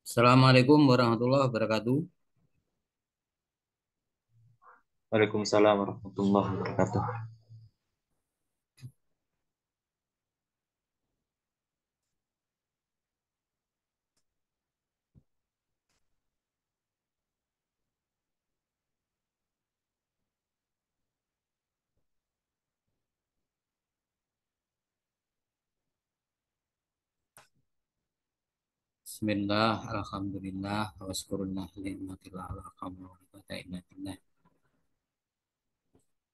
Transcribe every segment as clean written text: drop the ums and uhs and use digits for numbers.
Assalamualaikum warahmatullahi wabarakatuh. Waalaikumsalam warahmatullahi wabarakatuh. Bismillah, alhamdulillah, waskurullah ni'matillah, ala hamdu wa la illa billah,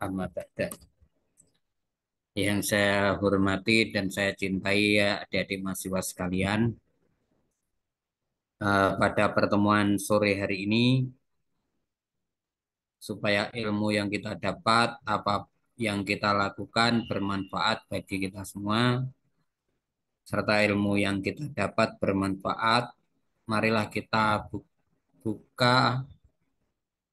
amma ba'da. Yang saya hormati dan saya cintai ya adik-adik mahasiswa sekalian, pada pertemuan sore hari ini supaya ilmu yang kita dapat, apa yang kita lakukan bermanfaat bagi kita semua, serta ilmu yang kita dapat bermanfaat. Marilah kita buka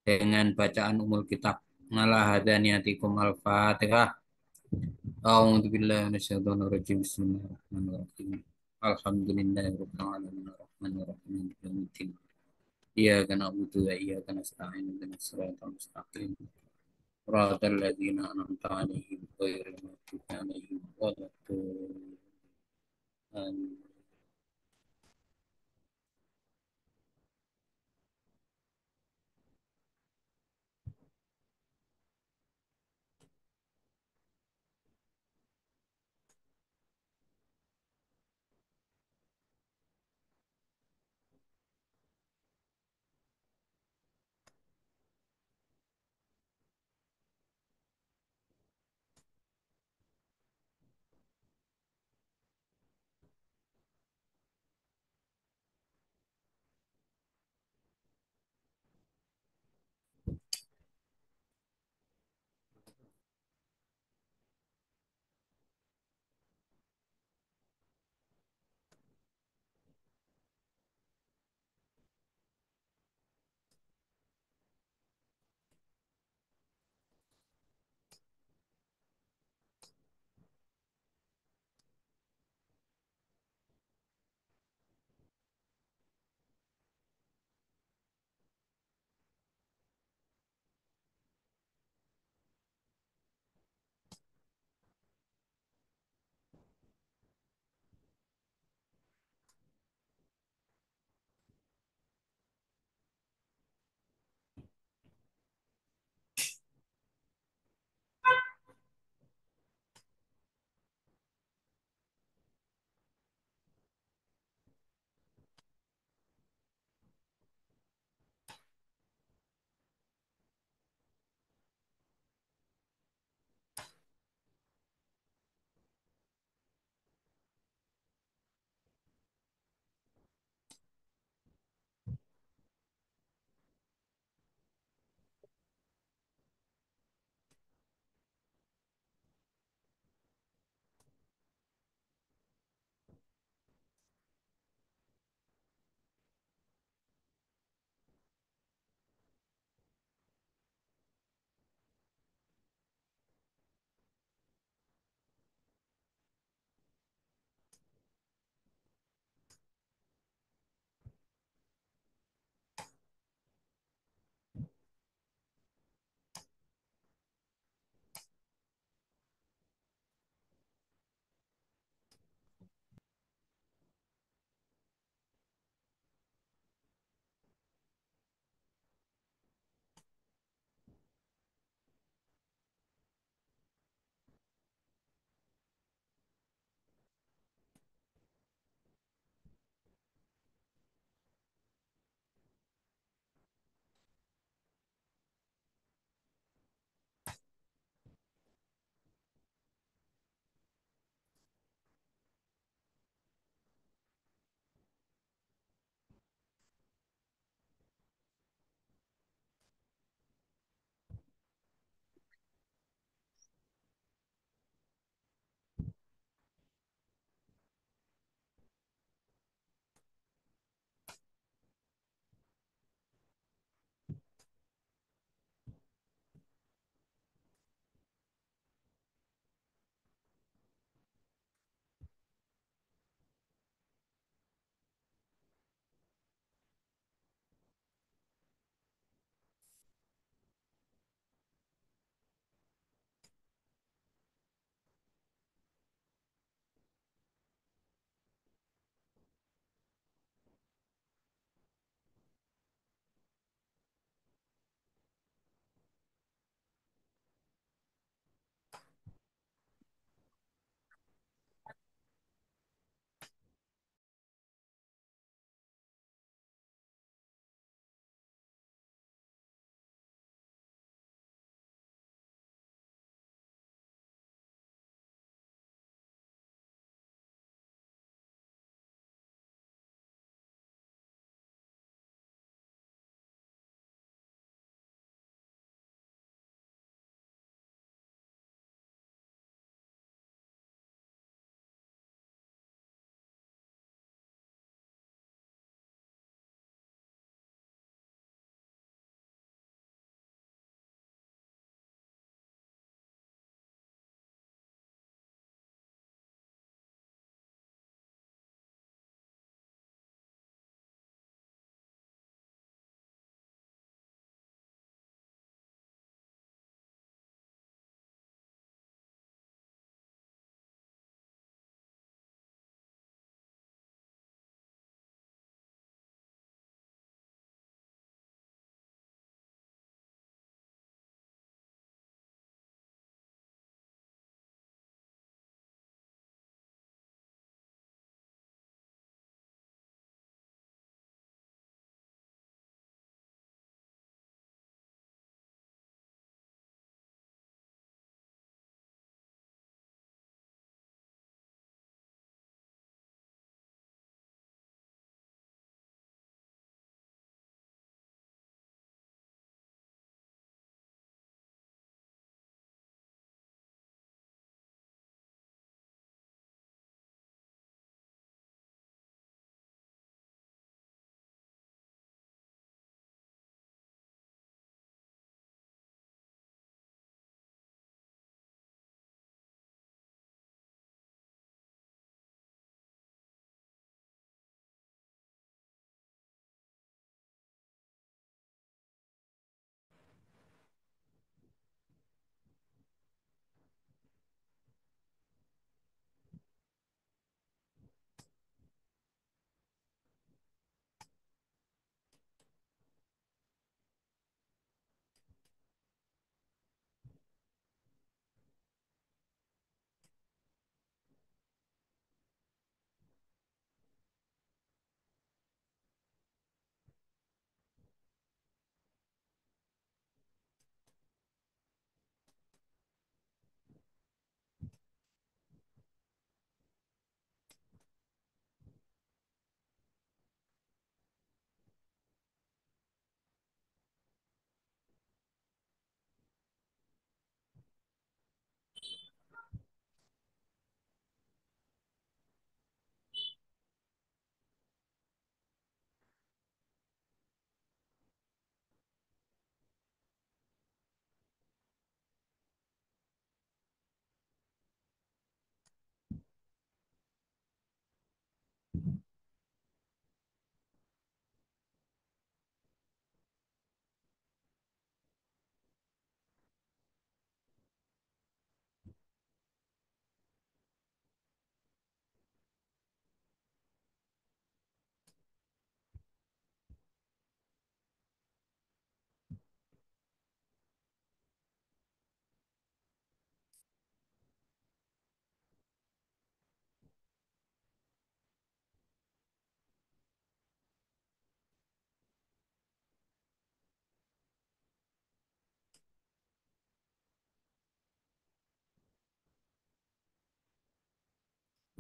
dengan bacaan umul kitab. Ngalah hadaniyatikum al-fatihah. A'udzubillahi minasyaitonirrajim. Bismillahirrahmanirrahim. Alhamdulillahirabbil alamin arrahmanir rahim maliki yaumiddin. Iyyaka na'budu wa iyyaka nasta'in ihdinas siratal mustaqim. Shiratal ladzina an'amta 'alaihim ghairil maghdubi 'alaihim waladdallin. Amin.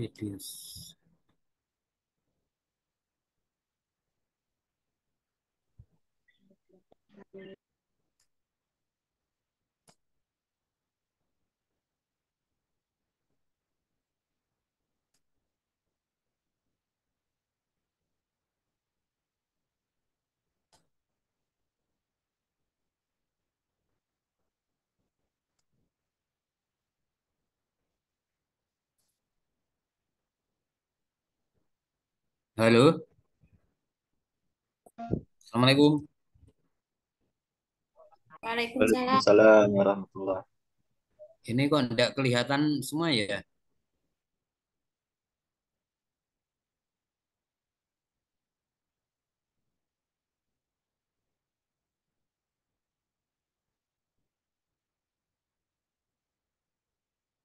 Videos. Halo, Assalamualaikum. Waalaikumsalam. Waalaikumsalam warahmatullahi. Ini kok tidak kelihatan semua ya?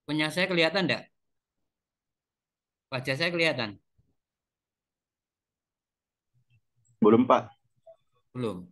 Punya saya kelihatan enggak? Wajah saya kelihatan? Belum Pak. Belum.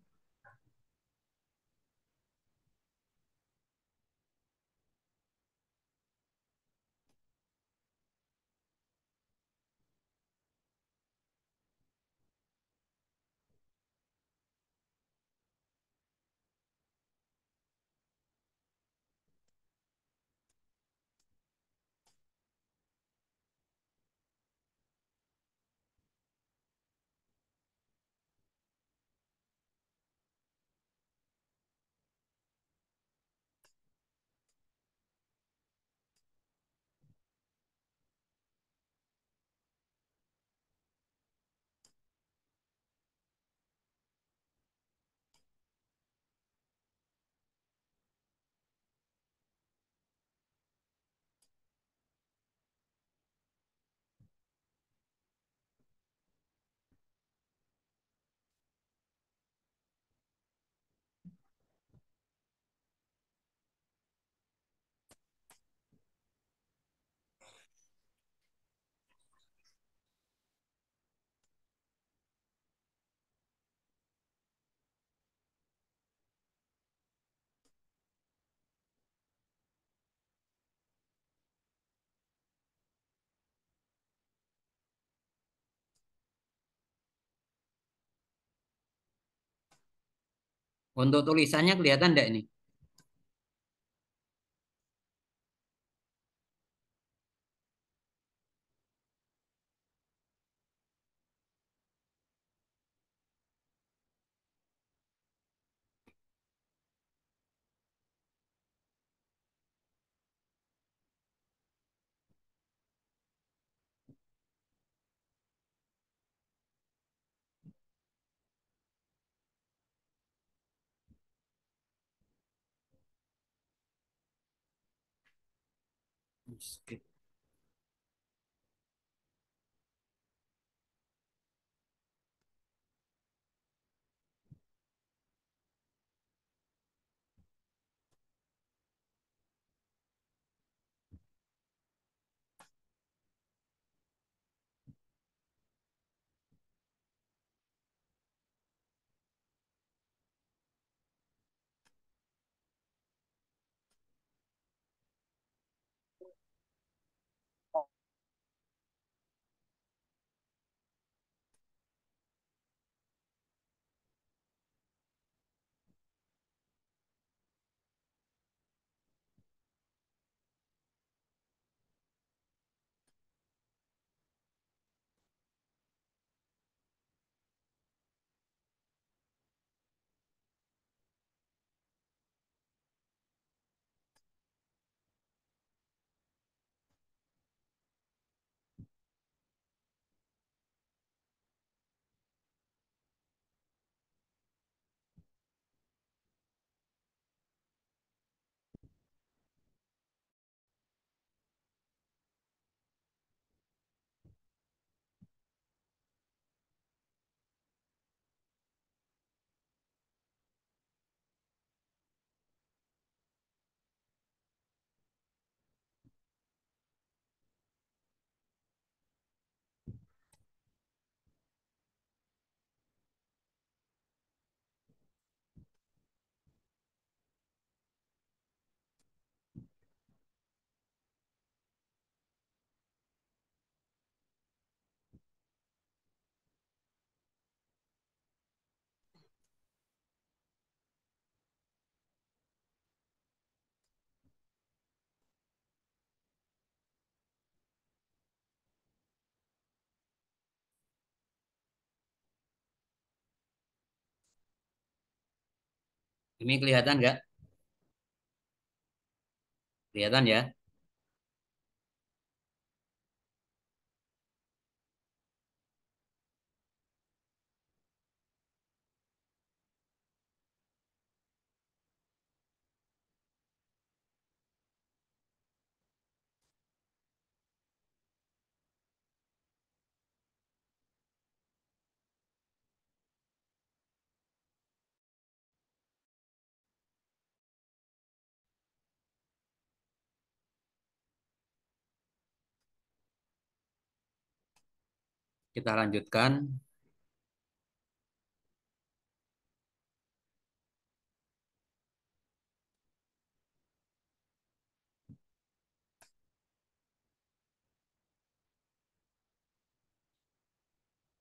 Untuk tulisannya kelihatan enggak ini? Skip. Ini kelihatan nggak? Kelihatan ya. Kita lanjutkan.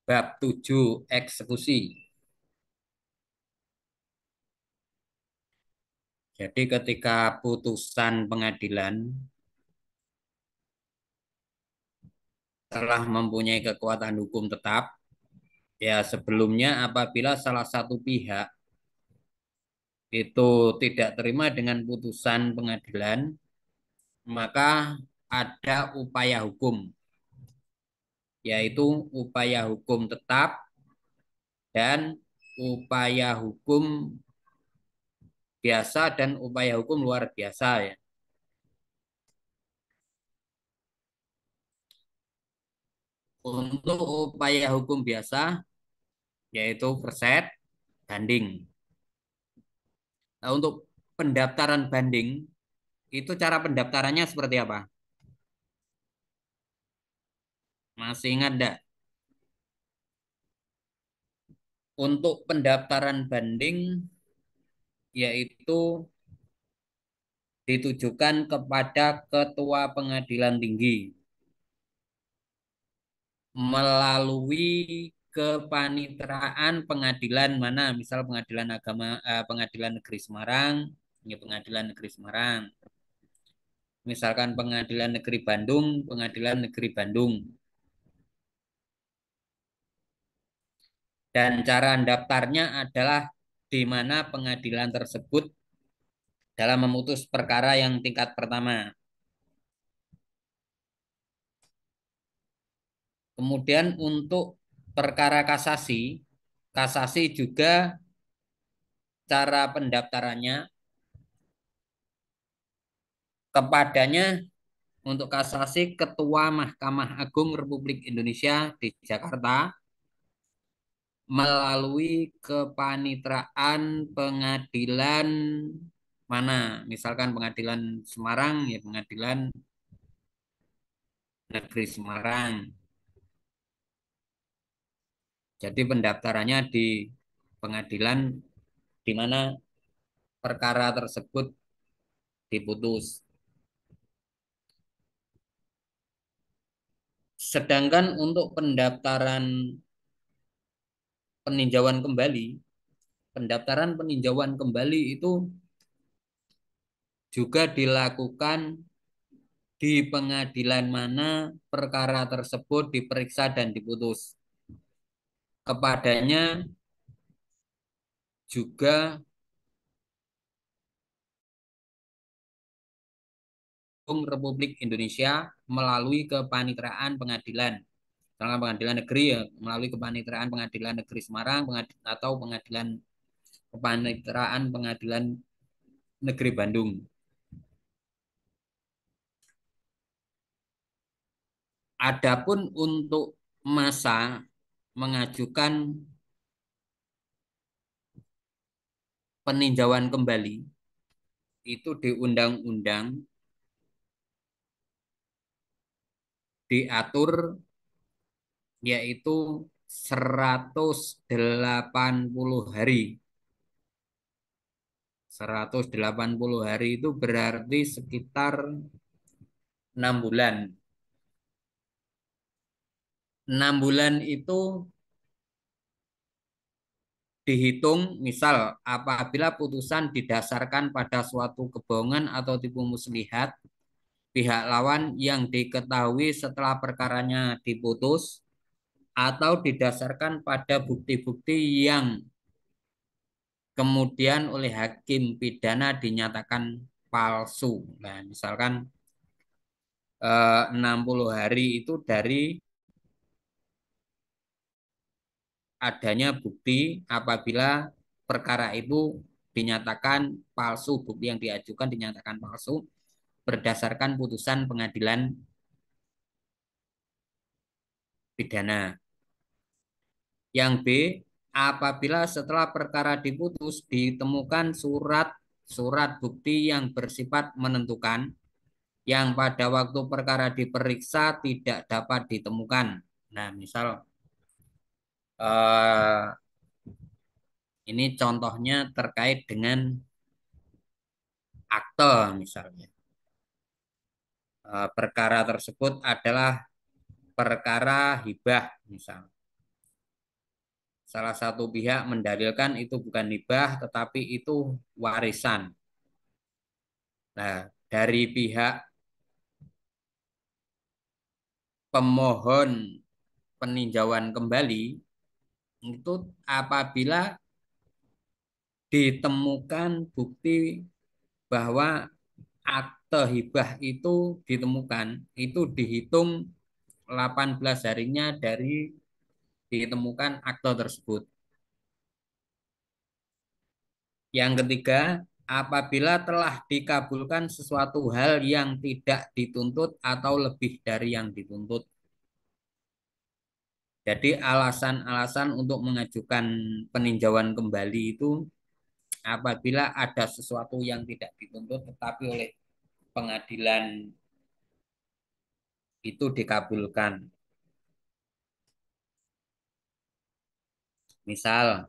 Bab 7 eksekusi. Jadi ketika putusan pengadilan telah mempunyai kekuatan hukum tetap, ya sebelumnya apabila salah satu pihak itu tidak terima dengan putusan pengadilan, maka ada upaya hukum, yaitu upaya hukum tetap dan upaya hukum biasa dan upaya hukum luar biasa ya. Untuk upaya hukum biasa yaitu verset banding. Nah, untuk pendaftaran banding itu cara pendaftarannya seperti apa? Masih ingat enggak? Untuk pendaftaran banding yaitu ditujukan kepada Ketua Pengadilan Tinggi melalui kepanitraan pengadilan mana, misal Pengadilan Agama, Pengadilan Negeri Semarang, ya Pengadilan Negeri Semarang. Misalkan Pengadilan Negeri Bandung, Pengadilan Negeri Bandung. Dan cara daftarnya adalah di mana pengadilan tersebut dalam memutus perkara yang tingkat pertama. Kemudian untuk perkara kasasi, kasasi juga cara pendaftarannya kepadanya untuk kasasi Ketua Mahkamah Agung Republik Indonesia di Jakarta melalui kepanitraan pengadilan mana, misalkan Pengadilan Semarang ya Pengadilan Negeri Semarang. Jadi pendaftarannya di pengadilan di mana perkara tersebut diputus. Sedangkan untuk pendaftaran peninjauan kembali, pendaftaran peninjauan kembali itu juga dilakukan di pengadilan mana perkara tersebut diperiksa dan diputus. Kepadanya juga Republik Indonesia melalui kepanitraan pengadilan. Misalnya pengadilan negeri ya melalui kepanitraan pengadilan negeri Semarang atau pengadilan kepanitraan pengadilan negeri Bandung. Adapun untuk masa mengajukan peninjauan kembali itu di undang-undang diatur yaitu 180 hari. 180 hari itu berarti sekitar 6 bulan. 6 bulan itu dihitung misal apabila putusan didasarkan pada suatu kebohongan atau tipu muslihat pihak lawan yang diketahui setelah perkaranya diputus atau didasarkan pada bukti-bukti yang kemudian oleh hakim pidana dinyatakan palsu. Nah, misalkan 60 hari itu dari adanya bukti apabila perkara itu dinyatakan palsu, bukti yang diajukan dinyatakan palsu berdasarkan putusan pengadilan pidana. Yang B, apabila setelah perkara diputus ditemukan surat bukti yang bersifat menentukan yang pada waktu perkara diperiksa tidak dapat ditemukan. Nah, misal ini contohnya terkait dengan akte misalnya. Perkara tersebut adalah perkara hibah misalnya. Salah satu pihak mendalilkan itu bukan hibah tetapi itu warisan. Nah, dari pihak pemohon peninjauan kembali itu apabila ditemukan bukti bahwa akte hibah itu ditemukan, itu dihitung 18 harinya dari ditemukan akte tersebut. Yang ketiga, apabila telah dikabulkan sesuatu hal yang tidak dituntut atau lebih dari yang dituntut. Jadi alasan-alasan untuk mengajukan peninjauan kembali itu apabila ada sesuatu yang tidak dituntut tetapi oleh pengadilan itu dikabulkan. Misal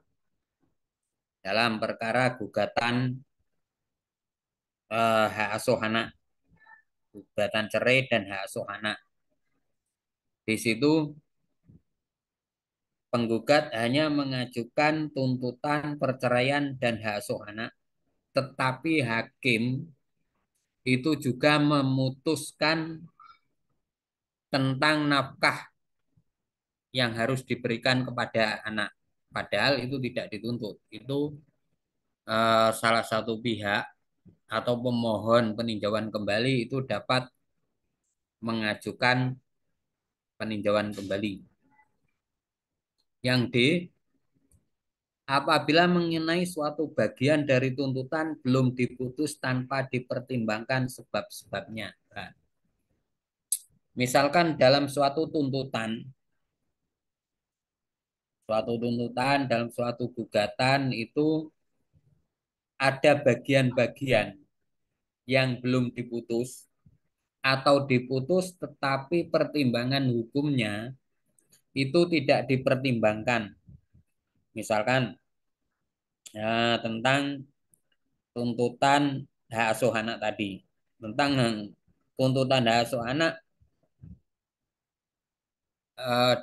dalam perkara gugatan hak asuh anak, gugatan cerai dan hak asuh anak. Di situ penggugat hanya mengajukan tuntutan perceraian dan hak asuh anak, tetapi hakim itu juga memutuskan tentang nafkah yang harus diberikan kepada anak. Padahal itu tidak dituntut. Itu salah satu pihak atau pemohon peninjauan kembali itu dapat mengajukan peninjauan kembali. Yang D, apabila mengenai suatu bagian dari tuntutan belum diputus tanpa dipertimbangkan sebab-sebabnya. Nah, misalkan dalam suatu tuntutan dalam suatu gugatan itu ada bagian-bagian yang belum diputus atau diputus tetapi pertimbangan hukumnya itu tidak dipertimbangkan. Misalkan tentang tuntutan hak asuh anak tadi. Tentang tuntutan hak asuh anak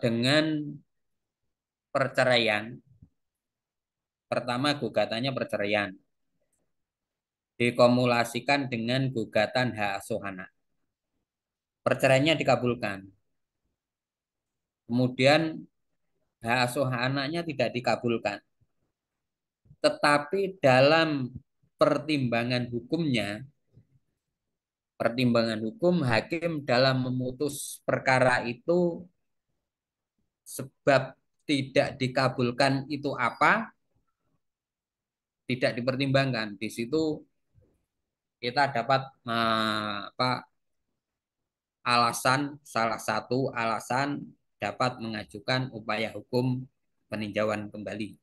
dengan perceraian. Pertama gugatannya perceraian. Dikumulasikan dengan gugatan hak asuh anak. Perceraiannya dikabulkan. Kemudian hak asuh anaknya tidak dikabulkan. Tetapi dalam pertimbangan hukumnya, pertimbangan hukum hakim dalam memutus perkara itu sebab tidak dikabulkan itu apa, tidak dipertimbangkan. Di situ kita dapat salah satu alasan dapat mengajukan upaya hukum peninjauan kembali.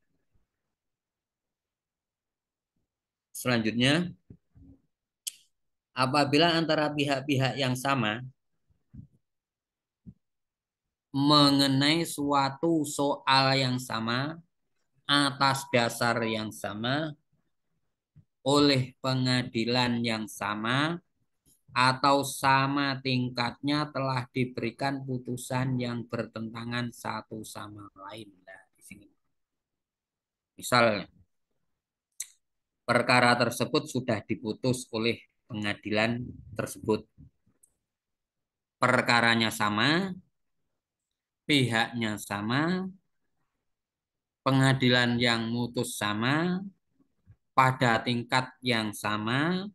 Selanjutnya, apabila antara pihak-pihak yang sama mengenai suatu soal yang sama atas dasar yang sama oleh pengadilan yang sama atau sama tingkatnya telah diberikan putusan yang bertentangan satu sama lain. Nah, di sini. Misal perkara tersebut sudah diputus oleh pengadilan tersebut. Perkaranya sama, pihaknya sama, pengadilan yang mutus sama, pada tingkat yang sama,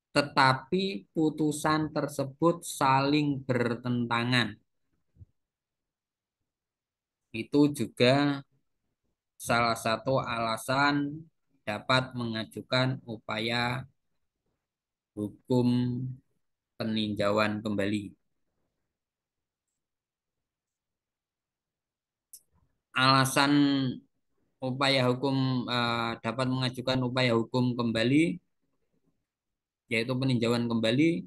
tetapi putusan tersebut saling bertentangan. Itu juga salah satu alasan dapat mengajukan upaya hukum peninjauan kembali. Alasan upaya hukum dapat mengajukan upaya hukum kembali yaitu peninjauan kembali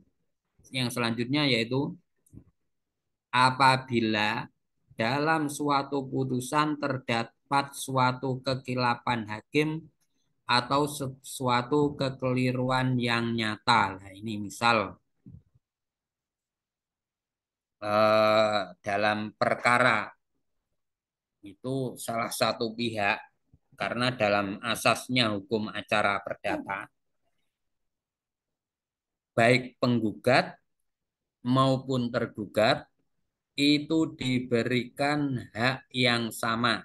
yang selanjutnya yaitu apabila dalam suatu putusan terdapat suatu kekilapan hakim atau suatu kekeliruan yang nyata. Nah, ini misal dalam perkara itu salah satu pihak karena dalam asasnya hukum acara perdata baik penggugat maupun tergugat itu diberikan hak yang sama.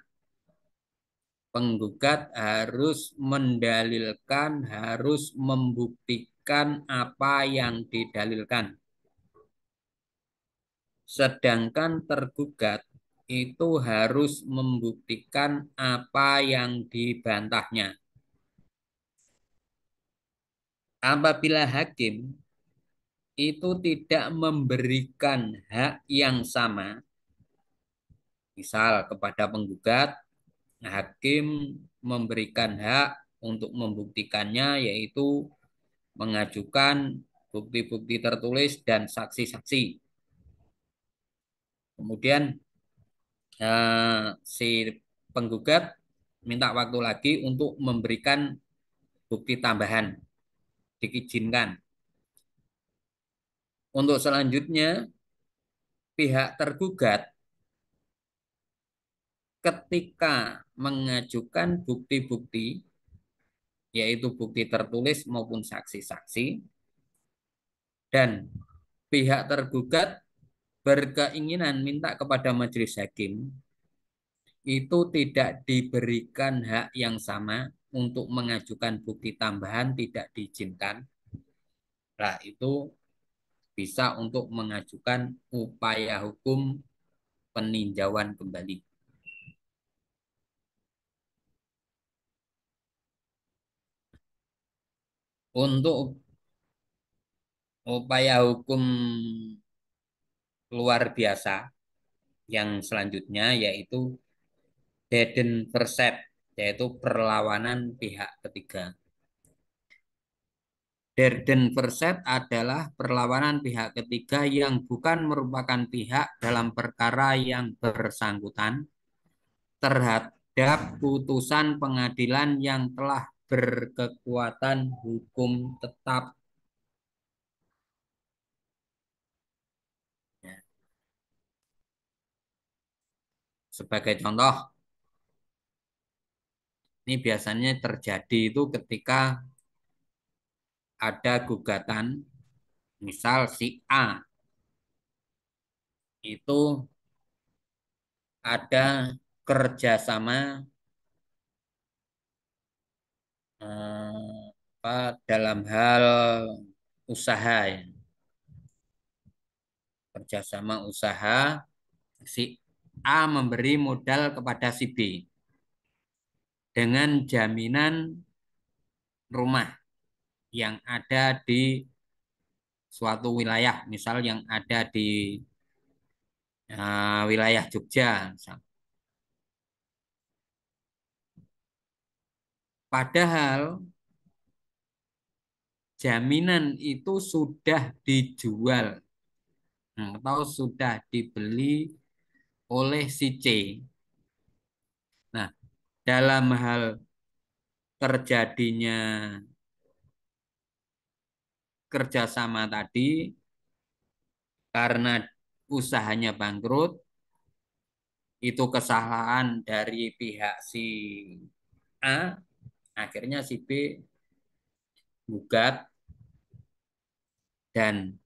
Penggugat harus mendalilkan, harus membuktikan apa yang didalilkan. Sedangkan tergugat itu harus membuktikan apa yang dibantahnya. Apabila hakim itu tidak memberikan hak yang sama, misal kepada penggugat, hakim memberikan hak untuk membuktikannya yaitu mengajukan bukti-bukti tertulis dan saksi-saksi. Kemudian si penggugat minta waktu lagi untuk memberikan bukti tambahan, diizinkan. Untuk selanjutnya, pihak tergugat ketika mengajukan bukti-bukti, yaitu bukti tertulis maupun saksi-saksi, dan pihak tergugat berkeinginan minta kepada majelis hakim itu tidak diberikan hak yang sama untuk mengajukan bukti tambahan tidak diizinkan. Nah, itu bisa untuk mengajukan upaya hukum peninjauan kembali. Untuk upaya hukum luar biasa yang selanjutnya yaitu Deden Verset, yaitu perlawanan pihak ketiga. Deden Verset adalah perlawanan pihak ketiga yang bukan merupakan pihak dalam perkara yang bersangkutan terhadap putusan pengadilan yang telah berkekuatan hukum tetap. Ya. Sebagai contoh, ini biasanya terjadi itu ketika ada gugatan, misal si A itu ada kerjasama dalam hal usaha ya. Kerjasama usaha, si A memberi modal kepada si B dengan jaminan rumah yang ada di suatu wilayah, misal yang ada di wilayah Jogja. Misal. Padahal jaminan itu sudah dijual atau sudah dibeli oleh si C. Nah, dalam hal terjadinya kerjasama tadi, karena usahanya bangkrut, itu kesalahan dari pihak si A, akhirnya si B gugat dan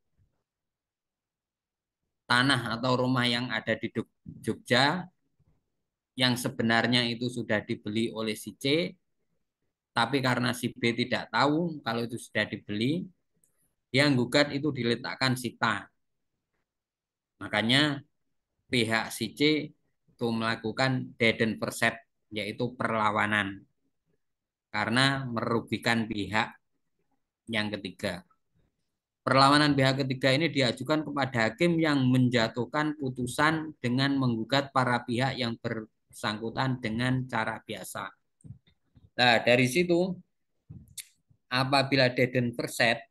tanah atau rumah yang ada di Jogja yang sebenarnya itu sudah dibeli oleh si C Tapi karena si B tidak tahu kalau itu sudah dibeli, yang gugat itu diletakkan sita. Makanya pihak si C itu melakukan Dedenverset, yaitu perlawanan karena merugikan pihak yang ketiga. Perlawanan pihak ketiga ini diajukan kepada hakim yang menjatuhkan putusan dengan menggugat para pihak yang bersangkutan dengan cara biasa. Nah, dari situ apabila Dedenverset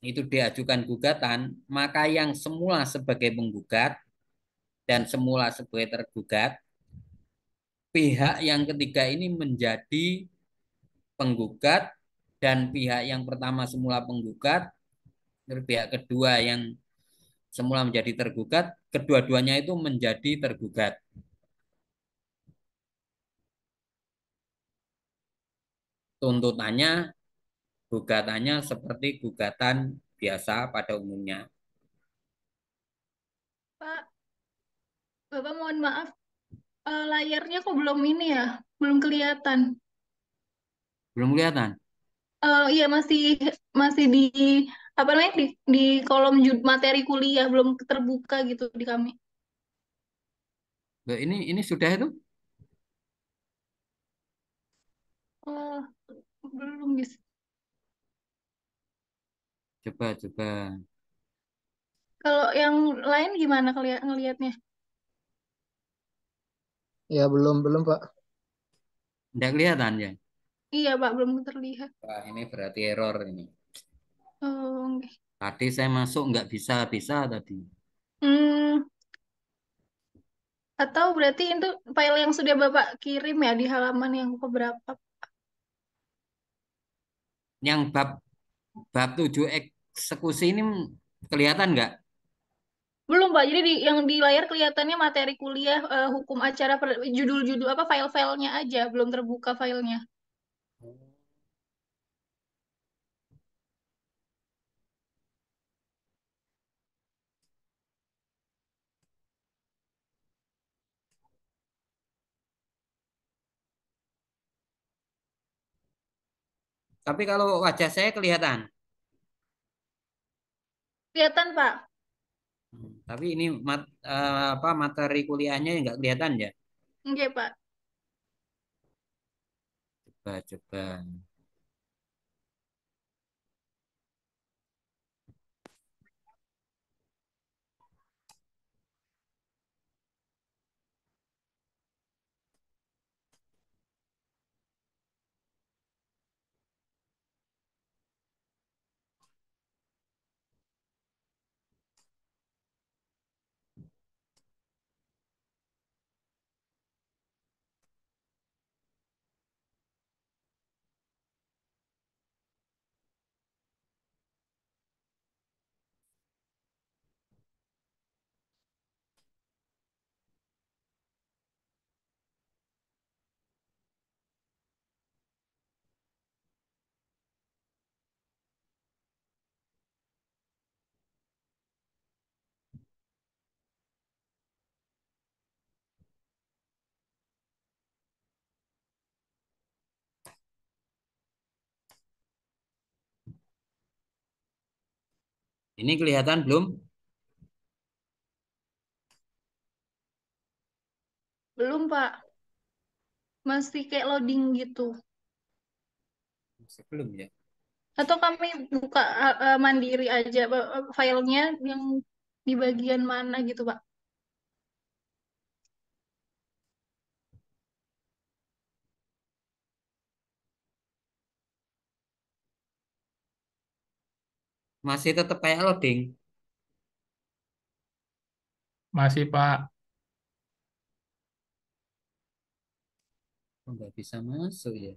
itu diajukan gugatan, maka yang semula sebagai penggugat dan semula sebagai tergugat, pihak yang ketiga ini menjadi penggugat dan pihak yang pertama semula penggugat, dan pihak kedua yang semula menjadi tergugat, kedua-duanya itu menjadi tergugat. Tuntutannya, gugatannya seperti gugatan biasa pada umumnya. Pak, Bapak mohon maaf, layarnya kok belum ini ya, belum kelihatan. Belum kelihatan? Iya masih masih di apa namanya di kolom materi kuliah belum terbuka gitu di kami. Loh, ini sudah itu? Oh, belum guys. Coba, coba. Kalau yang lain gimana ngelihatnya? Ya belum belum Pak. Tidak kelihatan ya? Iya Pak, belum terlihat. Wah, ini berarti error ini. Oh, oke. Tadi saya masuk nggak bisa-bisa tadi. Hmm, atau berarti itu file yang sudah Bapak kirim ya di halaman yang keberapa? Yang bab bab 7 eksekusi ini kelihatan nggak? Belum Pak, jadi yang di layar kelihatannya materi kuliah hukum acara judul-judul apa file-filenya aja, belum terbuka filenya. Tapi kalau wajah saya kelihatan. Kelihatan Pak? Tapi ini apa materi kuliahnya nggak kelihatan ya? Oke Pak. Coba, coba. Ini kelihatan belum? Belum Pak. Masih kayak loading gitu. Sebelum ya. Atau kami buka mandiri aja filenya yang di bagian mana gitu Pak. Masih tetap kayak loading. Masih Pak. Oh, nggak bisa masuk ya.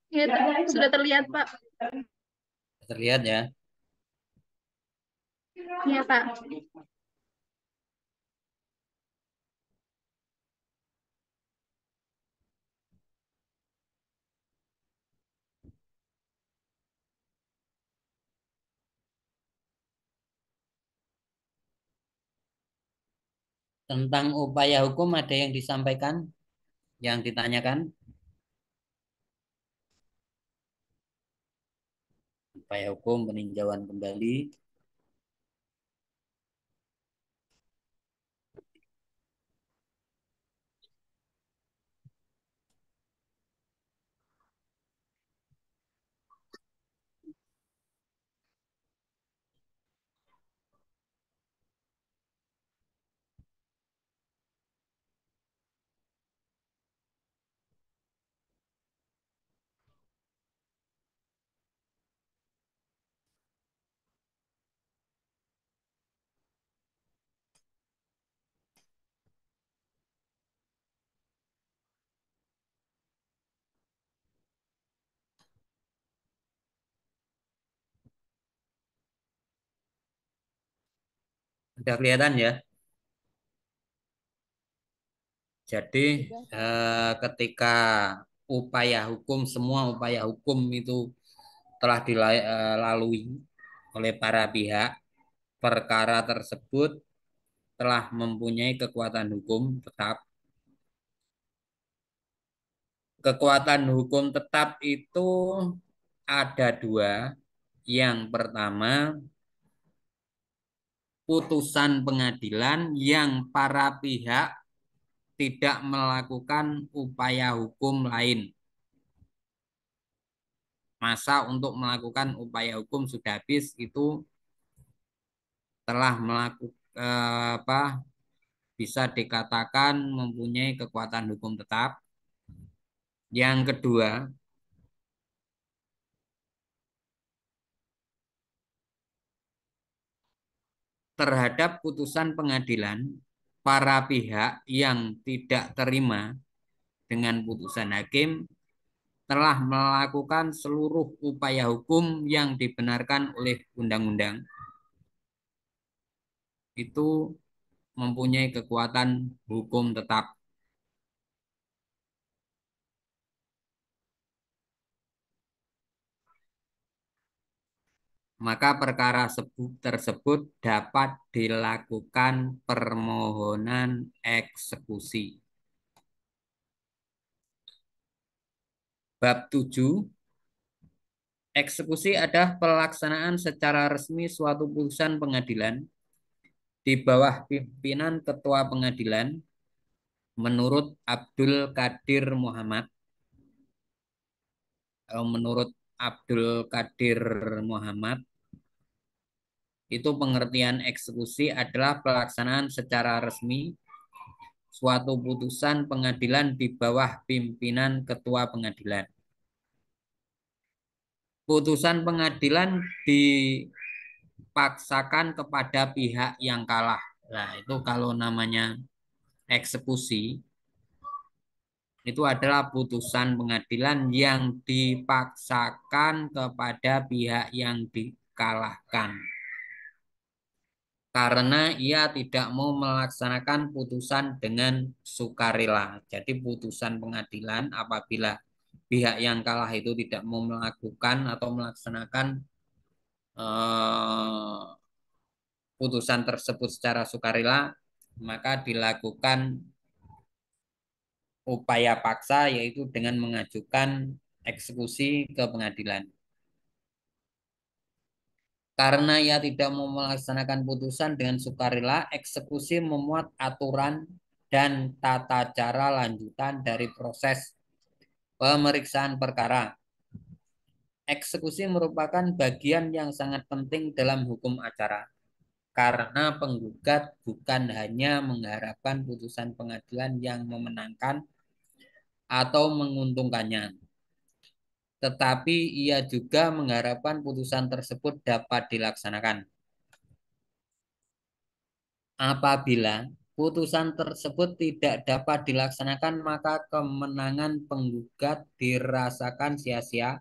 Ya, sudah terlihat, Pak. Terlihat ya. Iya, Pak. Tentang upaya hukum ada yang disampaikan, yang ditanyakan? Upaya hukum peninjauan kembali. Sudah kelihatan ya. Jadi ketika semua upaya hukum itu telah dilalui oleh para pihak, perkara tersebut telah mempunyai kekuatan hukum tetap. Kekuatan hukum tetap itu ada dua. Yang pertama, putusan pengadilan yang para pihak tidak melakukan upaya hukum lain. Masa untuk melakukan upaya hukum sudah habis, itu telah melakukan bisa dikatakan mempunyai kekuatan hukum tetap. Yang kedua, terhadap putusan pengadilan, para pihak yang tidak terima dengan putusan hakim telah melakukan seluruh upaya hukum yang dibenarkan oleh undang-undang. Itu mempunyai kekuatan hukum tetap. Maka perkara tersebut dapat dilakukan permohonan eksekusi. Bab 7, eksekusi adalah pelaksanaan secara resmi suatu putusan pengadilan di bawah pimpinan ketua pengadilan menurut Abdul Qadir Muhammad. Menurut Abdul Qadir Muhammad, itu pengertian eksekusi adalah pelaksanaan secara resmi suatu putusan pengadilan di bawah pimpinan ketua pengadilan. Putusan pengadilan dipaksakan kepada pihak yang kalah. Nah, itu kalau namanya eksekusi, itu adalah putusan pengadilan yang dipaksakan kepada pihak yang dikalahkan. Karena ia tidak mau melaksanakan putusan dengan sukarela. Jadi putusan pengadilan apabila pihak yang kalah itu tidak mau melakukan atau melaksanakan eh, putusan tersebut secara sukarela, maka dilakukan upaya paksa yaitu dengan mengajukan eksekusi ke pengadilan. Karena ia tidak mau melaksanakan putusan dengan sukarela, eksekusi memuat aturan dan tata cara lanjutan dari proses pemeriksaan perkara. Eksekusi merupakan bagian yang sangat penting dalam hukum acara, karena penggugat bukan hanya mengharapkan putusan pengadilan yang memenangkan atau menguntungkannya, tetapi ia juga mengharapkan putusan tersebut dapat dilaksanakan. Apabila putusan tersebut tidak dapat dilaksanakan, maka kemenangan penggugat dirasakan sia-sia,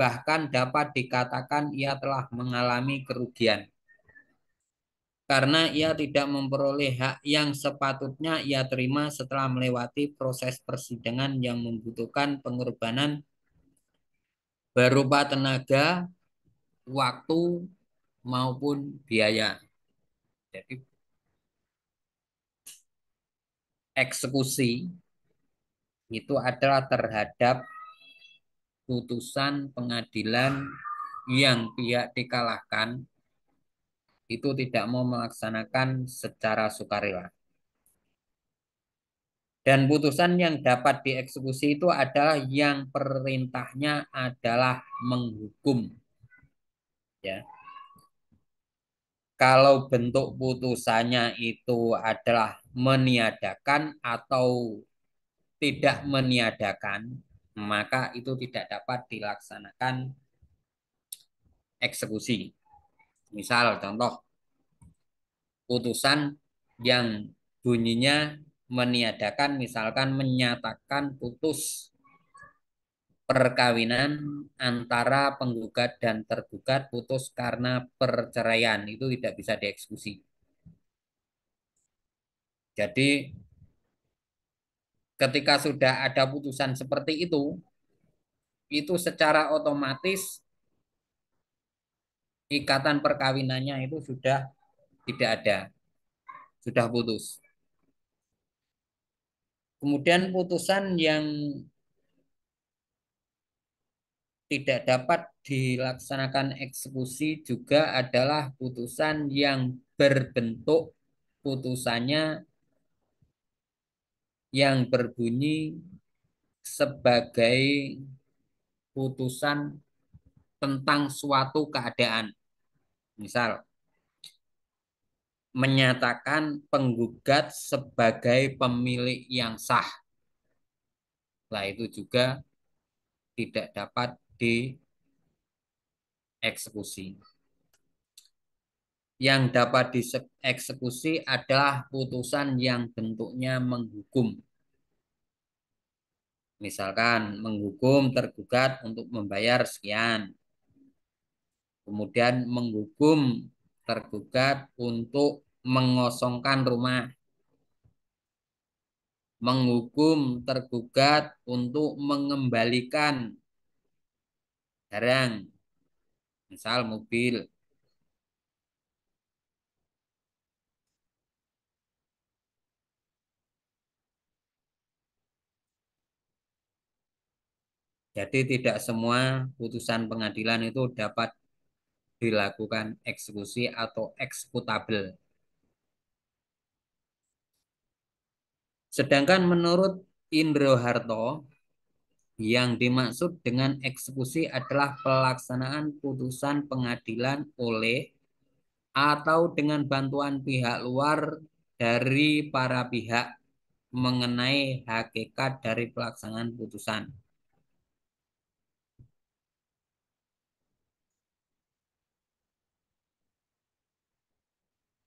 bahkan dapat dikatakan ia telah mengalami kerugian karena ia tidak memperoleh hak yang sepatutnya ia terima setelah melewati proses persidangan yang membutuhkan pengorbanan berupa tenaga, waktu, maupun biaya. Jadi eksekusi itu adalah terhadap putusan pengadilan yang pihak dikalahkan itu tidak mau melaksanakan secara sukarela. Dan putusan yang dapat dieksekusi itu adalah yang perintahnya adalah menghukum. Ya. Kalau bentuk putusannya itu adalah meniadakan atau tidak meniadakan, maka itu tidak dapat dilaksanakan eksekusi. Misal contoh putusan yang bunyinya meniadakan, misalkan menyatakan putus perkawinan antara penggugat dan tergugat, putus karena perceraian, itu tidak bisa dieksekusi. Jadi ketika sudah ada putusan seperti itu secara otomatis ikatan perkawinannya itu sudah tidak ada, sudah putus. Kemudian putusan yang tidak dapat dilaksanakan eksekusi juga adalah putusan yang berbentuk putusannya yang berbunyi sebagai putusan tentang suatu keadaan. Misal, menyatakan penggugat sebagai pemilik yang sah. Nah, itu juga tidak dapat dieksekusi. Yang dapat dieksekusi adalah putusan yang bentuknya menghukum. Misalkan menghukum tergugat untuk membayar sekian. Kemudian menghukum tergugat untuk mengosongkan rumah. Menghukum tergugat untuk mengembalikan barang. Misal mobil. Jadi tidak semua putusan pengadilan itu dapat dilakukan eksekusi atau eksekutable. Sedangkan menurut Indro Harto, yang dimaksud dengan eksekusi adalah pelaksanaan putusan pengadilan oleh atau dengan bantuan pihak luar dari para pihak mengenai hakikat dari pelaksanaan putusan.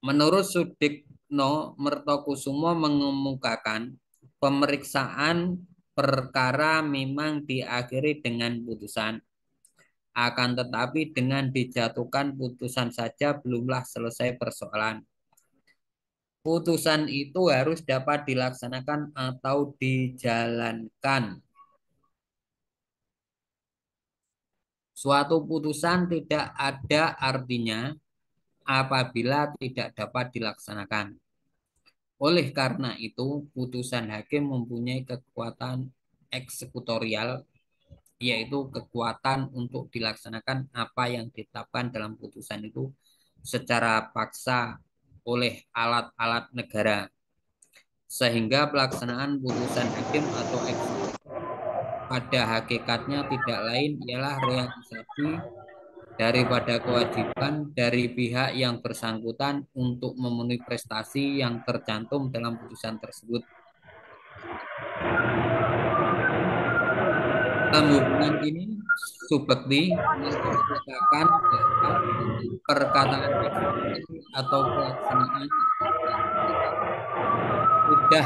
Menurut Sudikno Mertokusumo mengemukakan pemeriksaan perkara memang diakhiri dengan putusan. Akan tetapi dengan dijatuhkan putusan saja belumlah selesai persoalan. Putusan itu harus dapat dilaksanakan atau dijalankan. Suatu putusan tidak ada artinya apabila tidak dapat dilaksanakan. Oleh karena itu, putusan hakim mempunyai kekuatan eksekutorial, yaitu kekuatan untuk dilaksanakan apa yang ditetapkan dalam putusan itu secara paksa oleh alat-alat negara. Sehingga pelaksanaan putusan hakim atau eksekusi pada hakikatnya tidak lain ialah realisasi daripada kewajiban dari pihak yang bersangkutan untuk memenuhi prestasi yang tercantum dalam putusan tersebut. Dalam hubungan ini, Subekti mengatakan bahwa perkataan eksekusi atau pelaksanaan sudah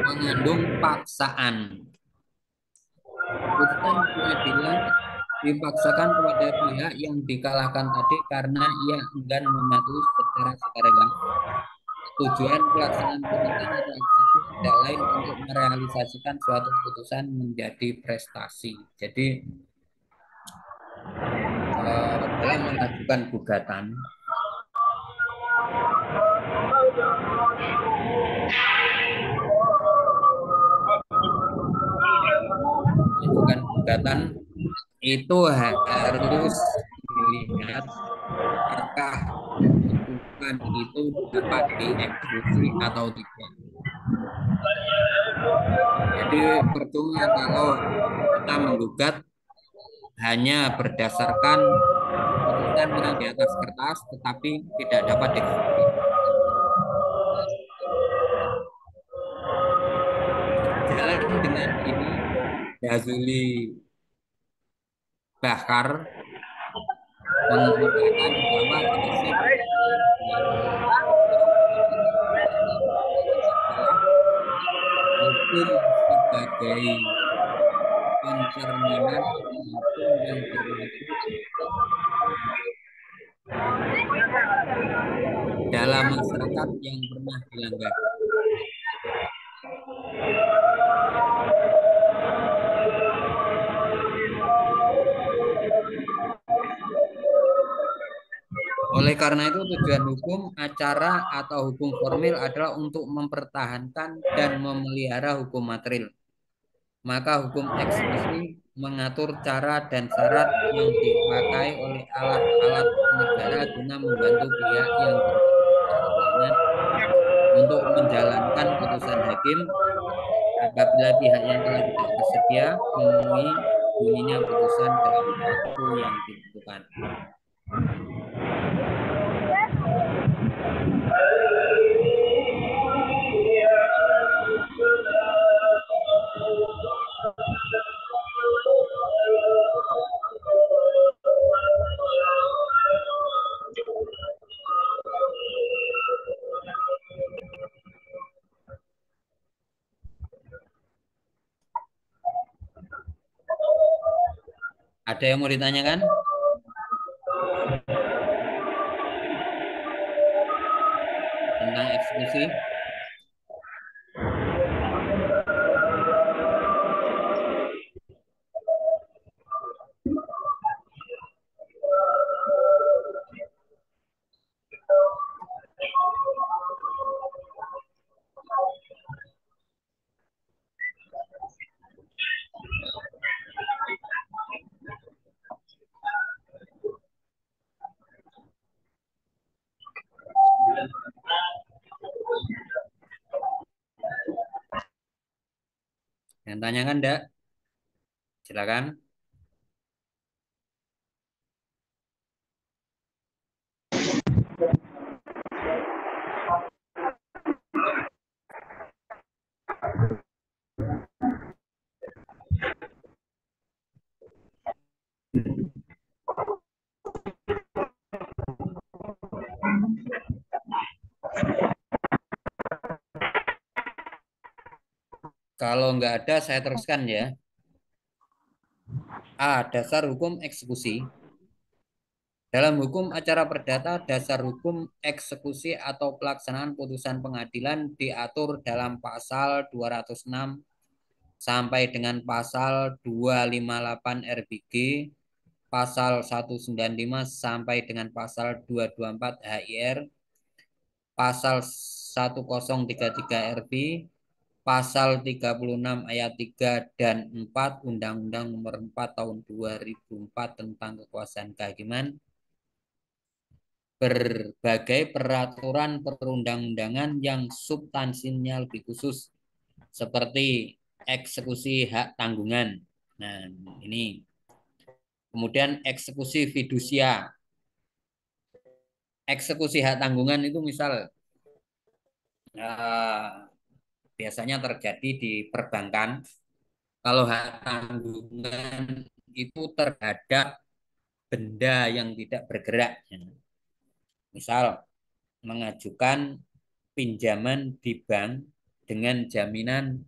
mengandung paksaan. Putusan pengadilan dipaksakan kepada pihak yang dikalahkan tadi karena ia enggan mematuhi secara sukarela. Tujuan pelaksanaan putusan atau eksekusi tidak lain untuk merealisasikan suatu putusan menjadi prestasi. Jadi dalam mengajukan gugatan itu harus dilihat apakah putusan itu dapat dieksekusi atau tidak. Jadi percuma kalau kita menggugat hanya berdasarkan putusan yang di atas kertas tetapi tidak dapat dieksekusi. Jalan dengan ini, Jazuli Bahar mengemukakan bahwa prinsip hukum sebagai pencerminan hukum yang berlaku dalam masyarakat yang pernah dilanggar. Oleh karena itu, tujuan hukum acara atau hukum formil adalah untuk mempertahankan dan memelihara hukum material. Maka hukum eksekusi mengatur cara dan syarat yang dipakai oleh alat-alat negara guna membantu pihak yang berkepentingan untuk menjalankan putusan hakim apabila pihak yang telah tidak bersedia memenuhi bunyinya putusan dalam waktu yang ditentukan. Ada yang mau ditanyakan? Tentang eksekusi? Yang tanyakan enggak? Silakan. Kalau enggak ada, saya teruskan ya. A. Dasar hukum eksekusi. Dalam hukum acara perdata, dasar hukum eksekusi atau pelaksanaan putusan pengadilan diatur dalam pasal 206 sampai dengan pasal 258 RBG, pasal 195 sampai dengan pasal 224 HIR, pasal 1033 RB, pasal 36 ayat 3 dan 4 Undang-Undang Nomor 4 Tahun 2004 tentang kekuasaan kehakiman, berbagai peraturan perundang-undangan yang substansinya lebih khusus seperti eksekusi hak tanggungan. Nah, ini. Kemudian eksekusi fidusia. Eksekusi hak tanggungan itu misal biasanya terjadi di perbankan. Kalau hak tanggungan itu terhadap benda yang tidak bergerak. Misal mengajukan pinjaman di bank dengan jaminan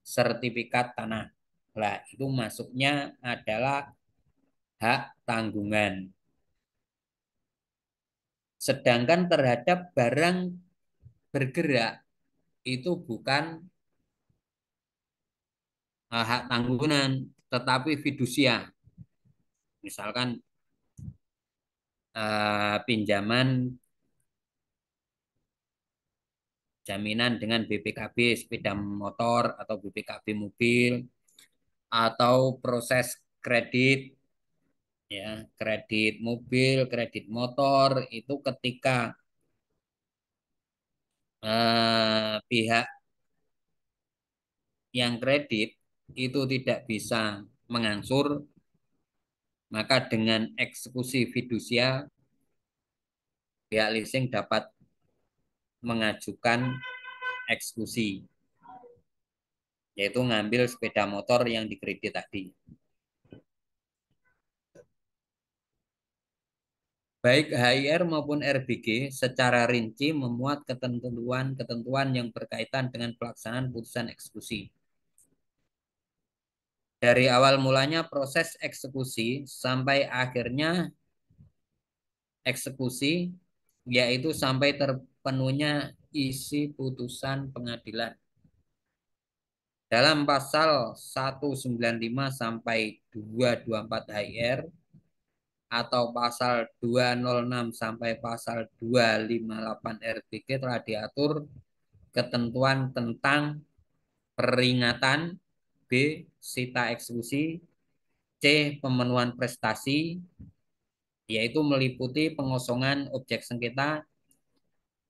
sertifikat tanah. Lah, itu masuknya adalah hak tanggungan. Sedangkan terhadap barang bergerak itu bukan hak tanggungan, tetapi fidusia. Misalkan pinjaman jaminan dengan BPKB sepeda motor atau BPKB mobil atau proses kredit, ya, kredit mobil, kredit motor itu ketika pihak yang kredit itu tidak bisa mengangsur, maka dengan eksekusi fidusia pihak leasing dapat mengajukan eksekusi, yaitu ngambil sepeda motor yang dikredit tadi. Baik HIR maupun RBG secara rinci memuat ketentuan-ketentuan yang berkaitan dengan pelaksanaan putusan eksekusi. Dari awal mulanya proses eksekusi sampai akhirnya eksekusi, yaitu sampai terpenuhnya isi putusan pengadilan. Dalam pasal 195 sampai 224 HIR atau pasal 206 sampai pasal 258 RBG telah diatur ketentuan tentang peringatan, B. Sita eksekusi, C. Pemenuhan prestasi, yaitu meliputi pengosongan objek sengketa,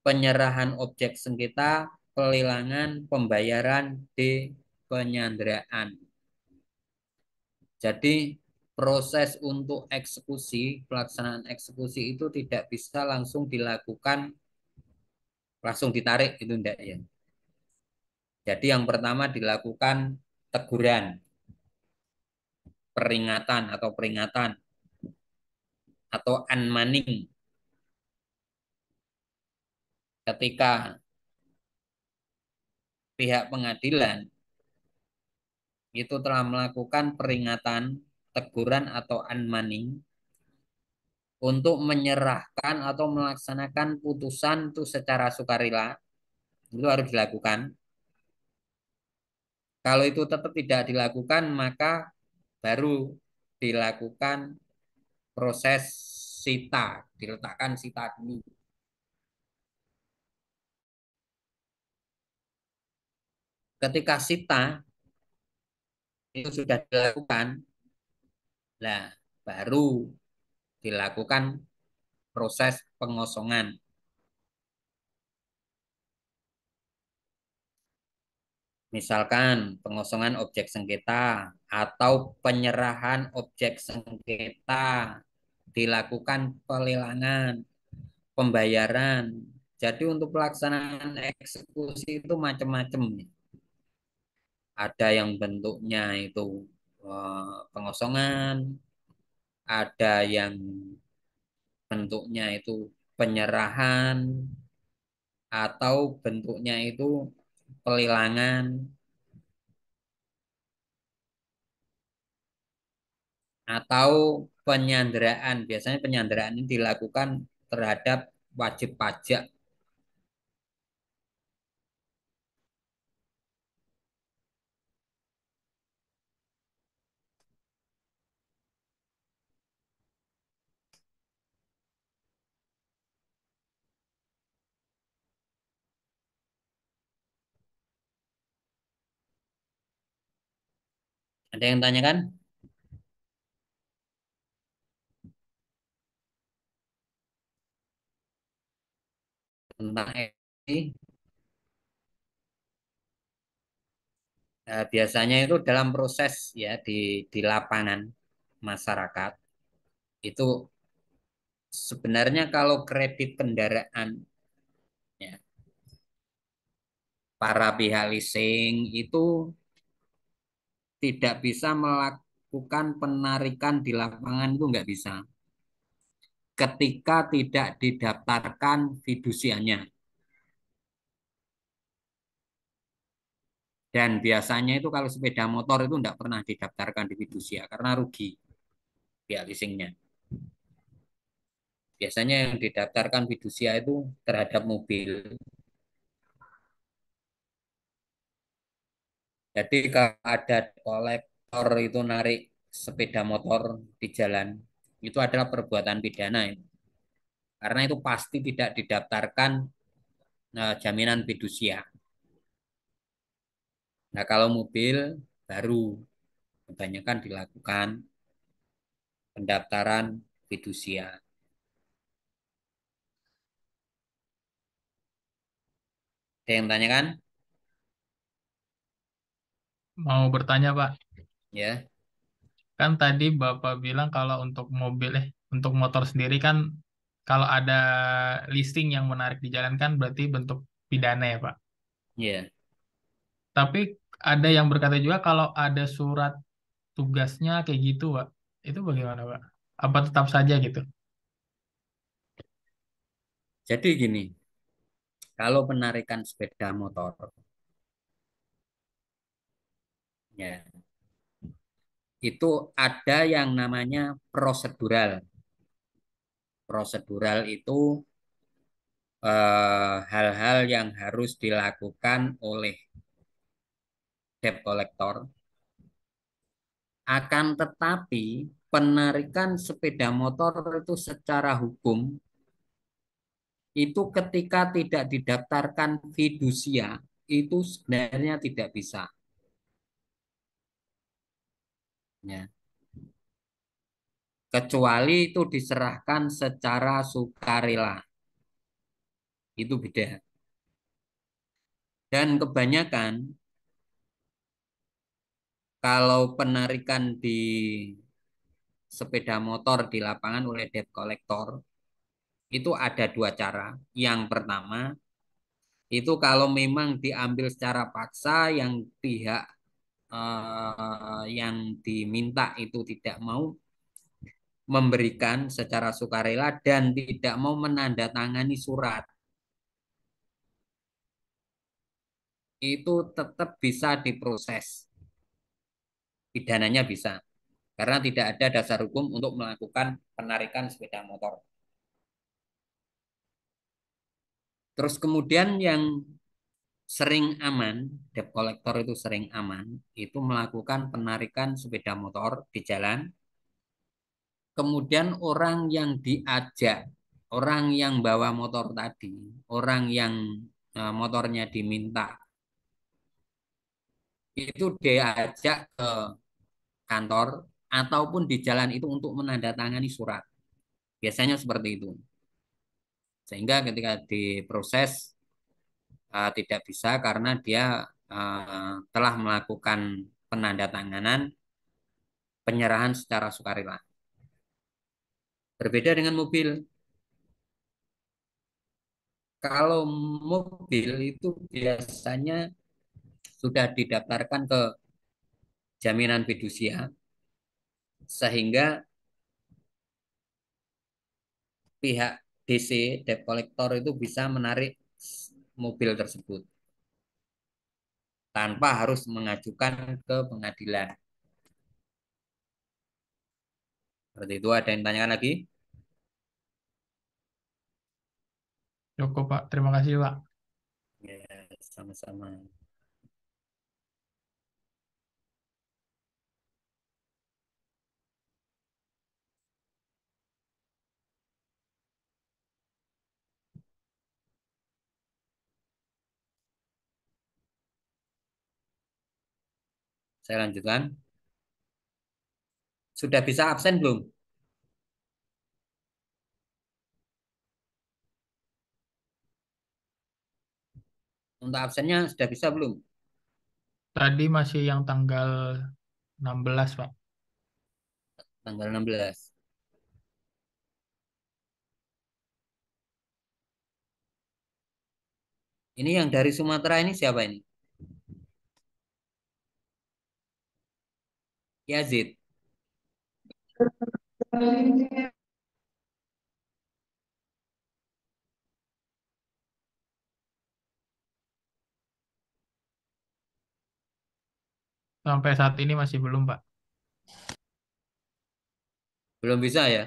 penyerahan objek sengketa, pelelangan, pembayaran, D. Penyanderaan. Jadi proses untuk eksekusi, pelaksanaan eksekusi itu tidak bisa langsung dilakukan, langsung ditarik itu enggak ya. Jadi yang pertama dilakukan teguran, peringatan atau unmanning ketika pihak pengadilan itu telah melakukan peringatan, teguran atau unmanning untuk menyerahkan atau melaksanakan putusan itu secara sukarela, itu harus dilakukan. Kalau itu tetap tidak dilakukan, maka baru dilakukan proses sita, diletakkan sita dulu. Ketika sita itu sudah dilakukan, nah baru dilakukan proses pengosongan. Misalkan pengosongan objek sengketa atau penyerahan objek sengketa, dilakukan pelelangan, pembayaran. Jadi untuk pelaksanaan eksekusi itu macam-macam. Ada yang bentuknya itu pengosongan, ada yang bentuknya itu penyerahan, atau bentuknya itu pelelangan, atau penyanderaan. Biasanya penyanderaan ini dilakukan terhadap wajib pajak. Ada yang tanyakan? Tentang ini? Biasanya itu dalam proses ya di lapangan masyarakat itu sebenarnya kalau kredit kendaraan ya, para pihak leasing itu tidak bisa melakukan penarikan di lapangan, itu nggak bisa. ketika tidak didaftarkan fidusianya. Dan biasanya itu kalau sepeda motor itu tidak pernah didaftarkan di fidusia karena rugi pihak leasingnya. Biasanya yang didaftarkan fidusia itu terhadap mobil. Jadi kalau ada kolektor itu narik sepeda motor di jalan, itu adalah perbuatan pidana itu. Karena itu pasti tidak didaftarkan jaminan fidusia. Nah, kalau mobil baru kebanyakan dilakukan pendaftaran fidusia. Ada yang tanyakan? Mau bertanya, Pak. Ya, Kan tadi Bapak bilang kalau untuk motor sendiri kan kalau ada listing yang menarik di jalan kan berarti bentuk pidana ya, Pak. ya. Tapi ada yang berkata juga kalau ada surat tugasnya kayak gitu, Pak. Itu bagaimana, Pak? Apa tetap saja gitu? Jadi gini, kalau penarikan sepeda motor, ya, itu ada yang namanya prosedural. Prosedural itu hal-hal yang harus dilakukan oleh debt collector. Akan tetapi penarikan sepeda motor itu secara hukum itu ketika tidak didaftarkan fidusia itu sebenarnya tidak bisa. Ya. Kecuali itu diserahkan secara sukarela. Itu beda. Dan kebanyakan kalau penarikan di sepeda motor di lapangan oleh debt collector itu ada dua cara. Yang pertama itu kalau memang diambil secara paksa yang pihak yang diminta itu tidak mau memberikan secara sukarela dan tidak mau menandatangani surat, itu tetap bisa diproses. Pidananya bisa. Karena tidak ada dasar hukum untuk melakukan penarikan sepeda motor. Terus kemudian yang sering aman, debt collector itu sering aman, itu melakukan penarikan sepeda motor di jalan. Kemudian orang yang diajak, orang yang bawa motor tadi, orang yang motornya diminta, itu diajak ke kantor ataupun di jalan itu untuk menandatangani surat. Biasanya seperti itu. Sehingga ketika diproses tidak bisa karena dia telah melakukan penandatanganan penyerahan secara sukarela. Berbeda dengan mobil. Kalau mobil itu biasanya sudah didaftarkan ke jaminan fidusia sehingga pihak DC debt collector itu bisa menarik mobil tersebut tanpa harus mengajukan ke pengadilan. Seperti itu, ada yang tanyakan lagi? Cukup, Pak. Terima kasih, Pak. Ya, sama-sama. Saya lanjutkan. Sudah bisa absen belum? Untuk absennya sudah bisa belum? Tadi masih yang tanggal 16, Pak. Tanggal 16. Ini yang dari Sumatera ini siapa ini? Yazid. Sampai saat ini masih belum, Pak. Belum bisa ya?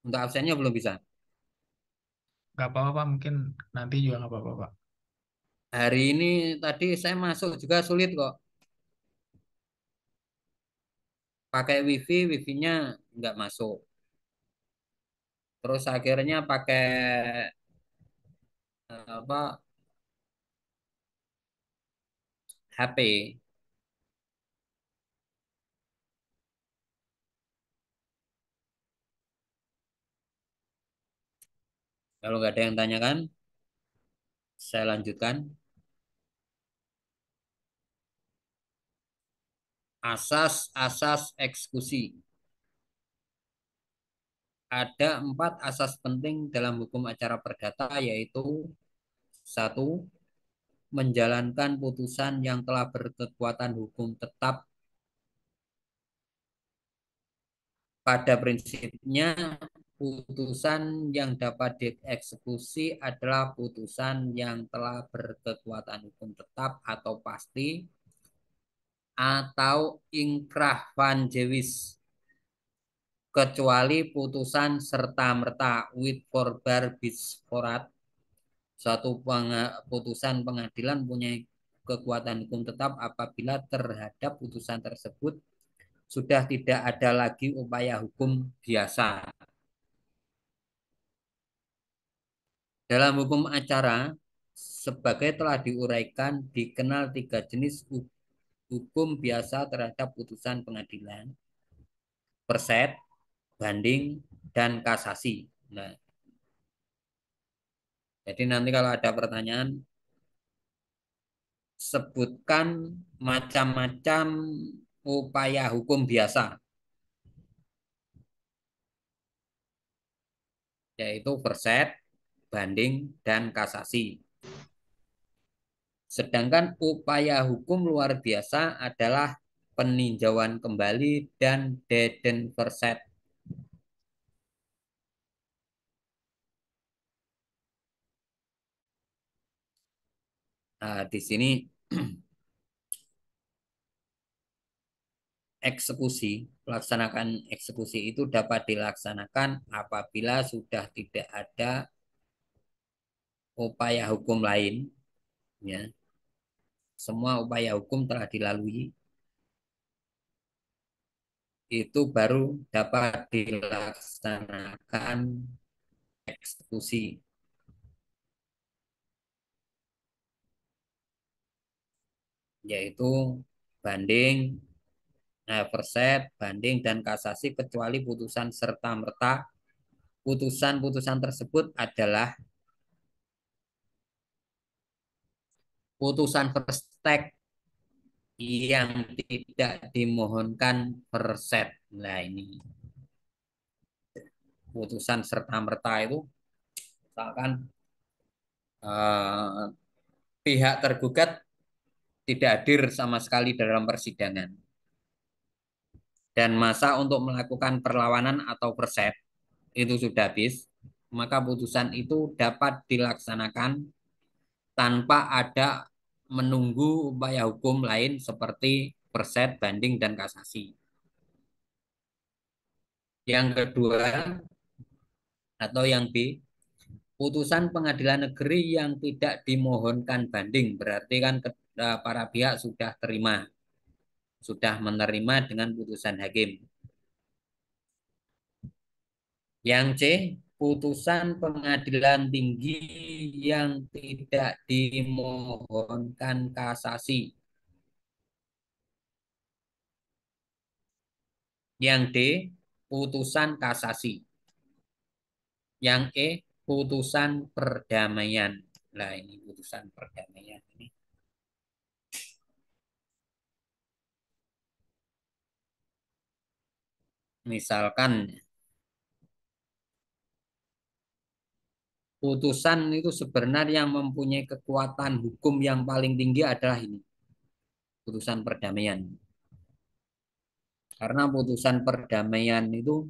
Untuk absennya belum bisa. Nggak apa-apa, Pak. Mungkin nanti juga nggak apa-apa, Pak. Hari ini tadi saya masuk juga sulit kok. Pakai wifi-nya nggak masuk. Terus akhirnya pakai apa HP. Kalau nggak ada yang tanyakan, saya lanjutkan. Asas-asas eksekusi. Ada 4 asas penting dalam hukum acara perdata, yaitu satu, menjalankan putusan yang telah berkekuatan hukum tetap. Pada prinsipnya, putusan yang dapat dieksekusi adalah putusan yang telah berkekuatan hukum tetap atau pasti atau ingkrah van jewis, kecuali putusan serta-merta with forbar bis forat. Suatu putusan pengadilan punya kekuatan hukum tetap apabila terhadap putusan tersebut sudah tidak ada lagi upaya hukum biasa. Dalam hukum acara, sebagai telah diuraikan, dikenal 3 jenis hukum biasa terhadap putusan pengadilan: perset, banding, dan kasasi. Nah, jadi nanti kalau ada pertanyaan, sebutkan macam-macam upaya hukum biasa, yaitu perset, banding, dan kasasi. Sedangkan upaya hukum luar biasa adalah peninjauan kembali dan dedenverset. Nah, di sini pelaksanaan eksekusi itu dapat dilaksanakan apabila sudah tidak ada upaya hukum lain, ya. Semua upaya hukum telah dilalui, itu baru dapat dilaksanakan eksekusi, yaitu banding, perset, banding, dan kasasi, kecuali putusan serta-merta. Putusan-putusan tersebut adalah putusan first take yang tidak dimohonkan perset. Nah, ini putusan serta-merta itu misalkan eh, pihak tergugat tidak hadir sama sekali dalam persidangan dan masa untuk melakukan perlawanan atau perset itu sudah habis, maka putusan itu dapat dilaksanakan tanpa ada menunggu upaya hukum lain seperti perset, banding, dan kasasi. Yang kedua atau yang B, putusan pengadilan negeri yang tidak dimohonkan banding, berarti kan para pihak sudah terima, sudah menerima dengan putusan hakim. Yang C, putusan pengadilan tinggi yang tidak dimohonkan kasasi. Yang D, putusan kasasi. Yang E, putusan perdamaian. Nah, ini putusan perdamaian ini. Misalkan putusan itu sebenarnya yang mempunyai kekuatan hukum yang paling tinggi adalah ini, putusan perdamaian. Karena putusan perdamaian itu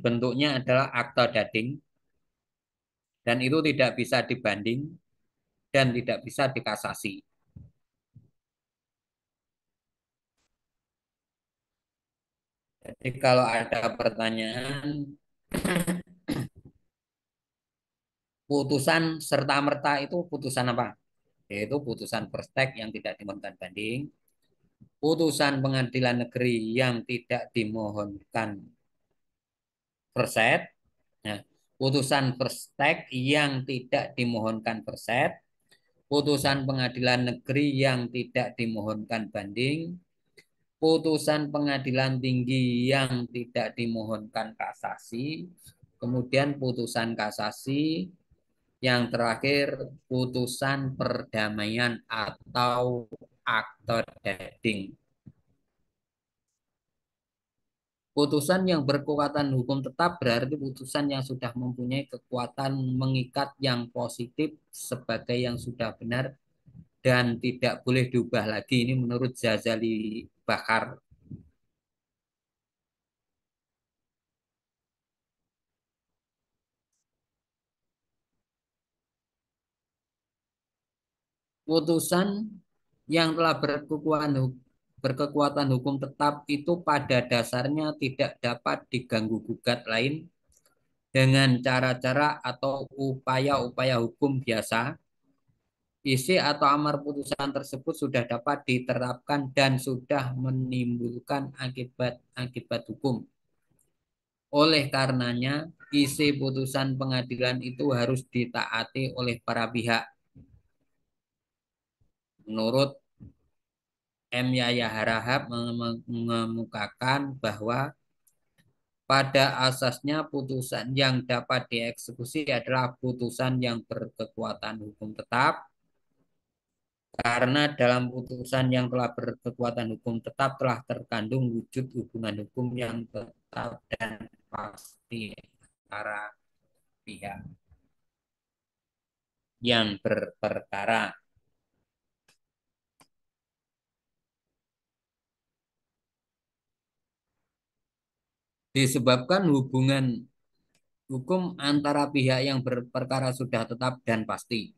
bentuknya adalah akta dading dan itu tidak bisa dibanding dan tidak bisa dikasasi. Jadi kalau ada pertanyaan, putusan serta-merta itu putusan apa? Yaitu putusan perstek yang tidak dimohonkan banding, putusan pengadilan negeri yang tidak dimohonkan perset, nah, putusan perstek yang tidak dimohonkan perset, putusan pengadilan negeri yang tidak dimohonkan banding, putusan pengadilan tinggi yang tidak dimohonkan kasasi, kemudian putusan kasasi, yang terakhir putusan perdamaian atau akte dading. Putusan yang berkekuatan hukum tetap berarti putusan yang sudah mempunyai kekuatan mengikat yang positif sebagai yang sudah benar dan tidak boleh diubah lagi. Ini menurut Zazali Bakar. Putusan yang telah berkekuatan hukum tetap itu pada dasarnya tidak dapat diganggu gugat lain dengan cara-cara atau upaya-upaya hukum biasa. Isi atau amar putusan tersebut sudah dapat diterapkan dan sudah menimbulkan akibat-akibat hukum. Oleh karenanya, isi putusan pengadilan itu harus ditaati oleh para pihak. Menurut M. Yahya Harahap mengemukakan bahwa pada asasnya putusan yang dapat dieksekusi adalah putusan yang berkekuatan hukum tetap, karena dalam putusan yang telah berkekuatan hukum tetap telah terkandung wujud hubungan hukum yang tetap dan pasti antara pihak yang berperkara. Disebabkan hubungan hukum antara pihak yang berperkara sudah tetap dan pasti.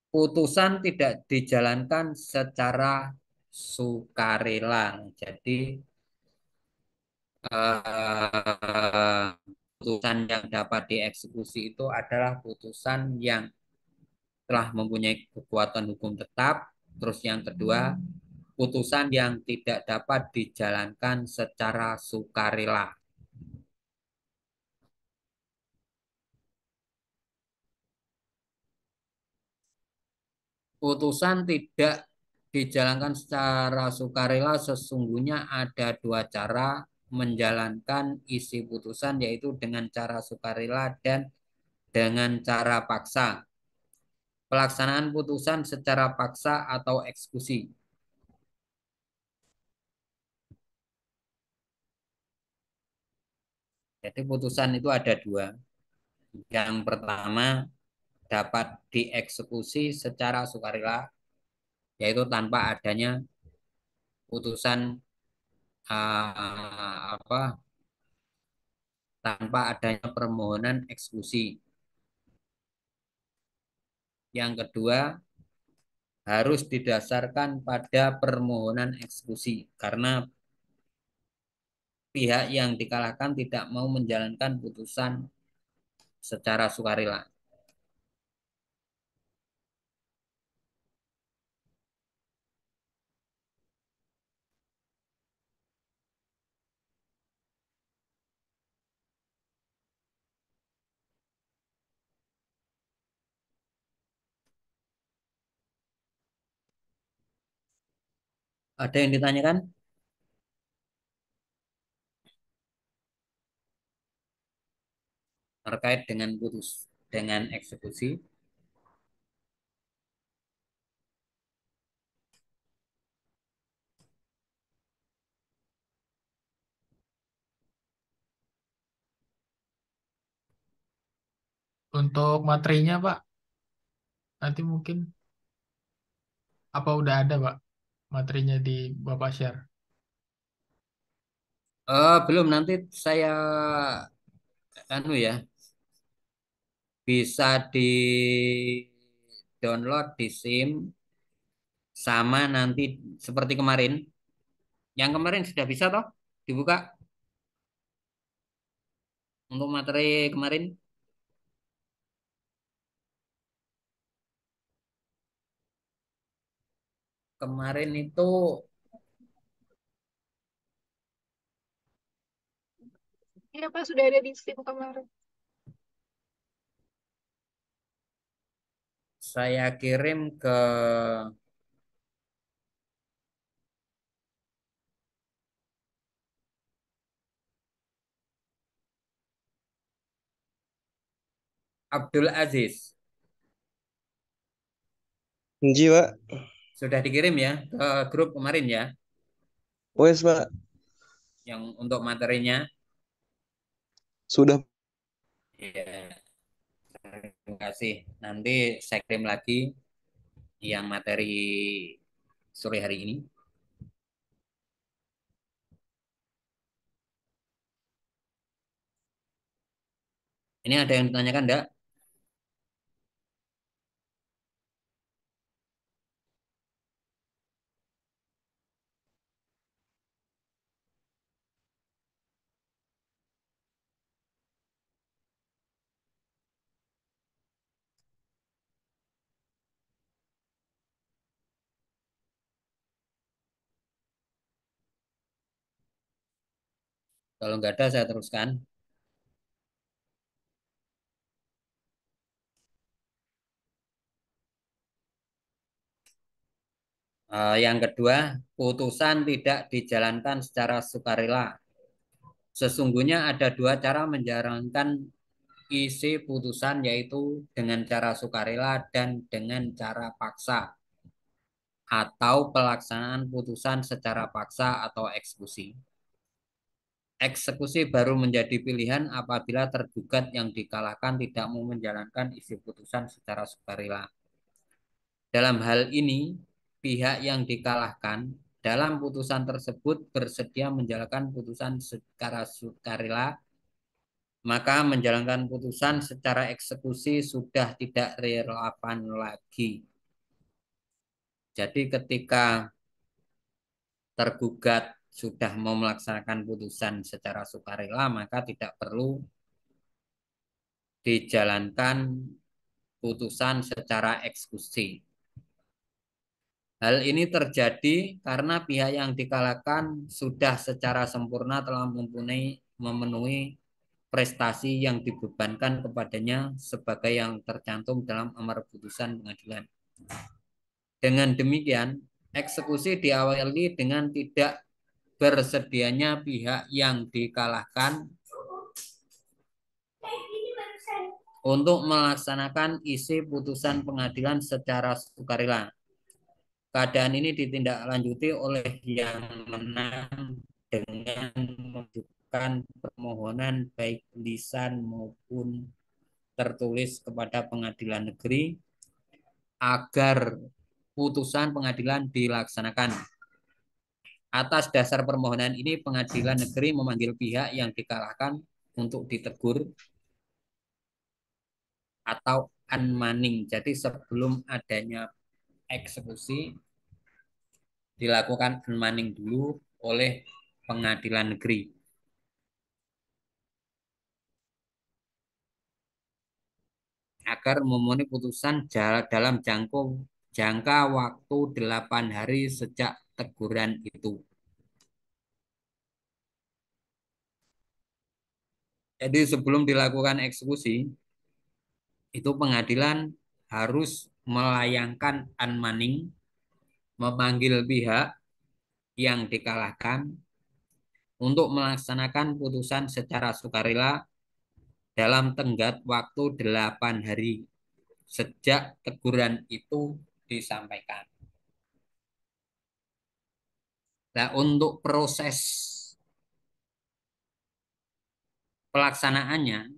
Putusan tidak dijalankan secara sukarela. Jadi putusan yang dapat dieksekusi itu adalah putusan yang telah mempunyai kekuatan hukum tetap. Terus yang kedua, putusan yang tidak dapat dijalankan secara sukarela. Putusan tidak dijalankan secara sukarela sesungguhnya ada dua cara menjalankan isi putusan, yaitu dengan cara sukarela dan dengan cara paksa. Pelaksanaan putusan secara paksa atau eksekusi. Jadi putusan itu ada dua. Yang pertama dapat dieksekusi secara sukarela, yaitu tanpa adanya putusan apa tanpa adanya permohonan eksekusi. Yang kedua harus didasarkan pada permohonan eksekusi karena pihak yang dikalahkan tidak mau menjalankan putusan secara sukarela. Ada yang ditanyakan terkait dengan eksekusi? Untuk materinya, Pak, nanti mungkin apa udah ada, Pak, materinya di Bapak share? Belum, nanti saya anu ya bisa di download di SIM sama nanti seperti kemarin. Yang kemarin sudah bisa toh dibuka untuk materi kemarin. Kemarin itu Iya Pak, sudah ada di SIM kemarin. saya kirim ke Abdul Aziz. Nji, Pak. Sudah dikirim ya ke grup kemarin ya, Wes, Pak. yang untuk materinya. Sudah. Ya, terima kasih. Nanti saya kirim lagi yang materi sore hari ini. Ini ada yang ditanyakan enggak? Kalau enggak ada saya teruskan. Yang kedua, putusan tidak dijalankan secara sukarela. Sesungguhnya ada dua cara menjalankan isi putusan, yaitu dengan cara sukarela dan dengan cara paksa atau pelaksanaan putusan secara paksa atau eksekusi. Eksekusi baru menjadi pilihan apabila tergugat yang dikalahkan tidak mau menjalankan isi putusan secara sukarela. Dalam hal ini, pihak yang dikalahkan dalam putusan tersebut bersedia menjalankan putusan secara sukarela, maka menjalankan putusan secara eksekusi sudah tidak relevan lagi. Jadi ketika tergugat sudah mau melaksanakan putusan secara sukarela, maka tidak perlu dijalankan putusan secara eksekusi. Hal ini terjadi karena pihak yang dikalahkan sudah secara sempurna telah memenuhi prestasi yang dibebankan kepadanya sebagai yang tercantum dalam amar putusan pengadilan. Dengan demikian, eksekusi diawali dengan tidak bersedianya pihak yang dikalahkan untuk melaksanakan isi putusan pengadilan secara sukarela. Keadaan ini ditindaklanjuti oleh yang menang dengan mengajukan permohonan baik lisan maupun tertulis kepada pengadilan negeri agar putusan pengadilan dilaksanakan. Atas dasar permohonan ini, pengadilan negeri memanggil pihak yang dikalahkan untuk ditegur atau unmanning. Jadi sebelum adanya eksekusi, dilakukan unmanning dulu oleh pengadilan negeri. Agar memenuhi putusan dalam jangka waktu 8 hari sejak teguran itu. Jadi sebelum dilakukan eksekusi, itu pengadilan harus melayangkan unmanning, memanggil pihak yang dikalahkan untuk melaksanakan putusan secara sukarela dalam tenggat waktu 8 hari sejak teguran itu disampaikan. Nah, untuk proses pelaksanaannya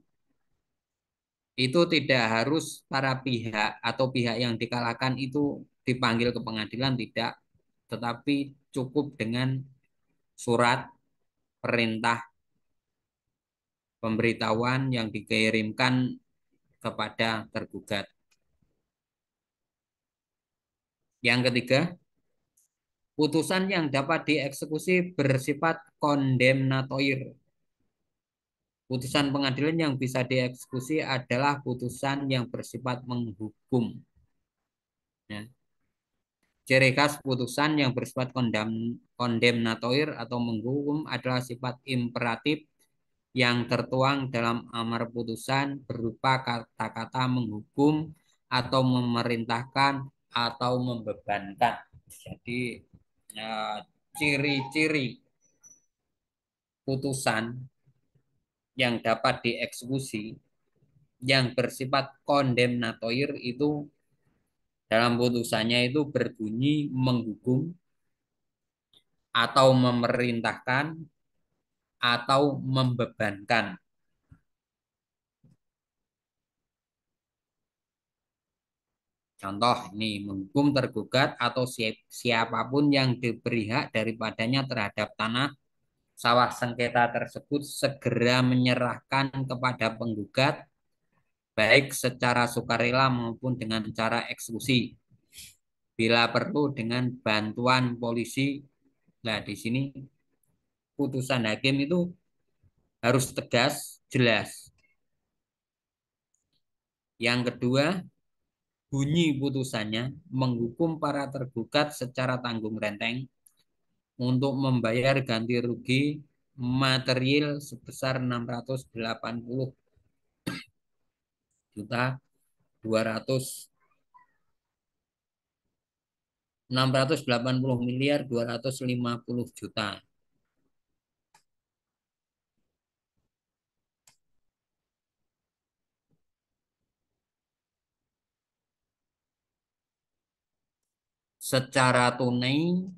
itu tidak harus para pihak atau pihak yang dikalahkan itu dipanggil ke pengadilan, tidak, tetapi cukup dengan surat perintah pemberitahuan yang dikirimkan kepada tergugat. Yang ketiga, Putusan yang dapat dieksekusi bersifat kondemnatoir. Putusan pengadilan yang bisa dieksekusi adalah putusan yang bersifat menghukum. Ya. Ciri khas putusan yang bersifat kondemnatoir atau menghukum adalah sifat imperatif yang tertuang dalam amar putusan berupa kata-kata menghukum atau memerintahkan atau membebankan. Jadi ciri-ciri putusan yang dapat dieksekusi yang bersifat kondemnatoir itu dalam putusannya itu berbunyi menghukum atau memerintahkan atau membebankan. Contoh ini menghukum tergugat atau siapapun yang diberi hak daripadanya terhadap tanah sawah sengketa tersebut segera menyerahkan kepada penggugat baik secara sukarela maupun dengan cara eksekusi. Bila perlu dengan bantuan polisi. Nah, di sini putusan hakim itu harus tegas, jelas. Yang kedua, bunyi putusannya menghukum para tergugat secara tanggung renteng untuk membayar ganti rugi material sebesar 680 juta 200 680 miliar 250 juta. Secara tunai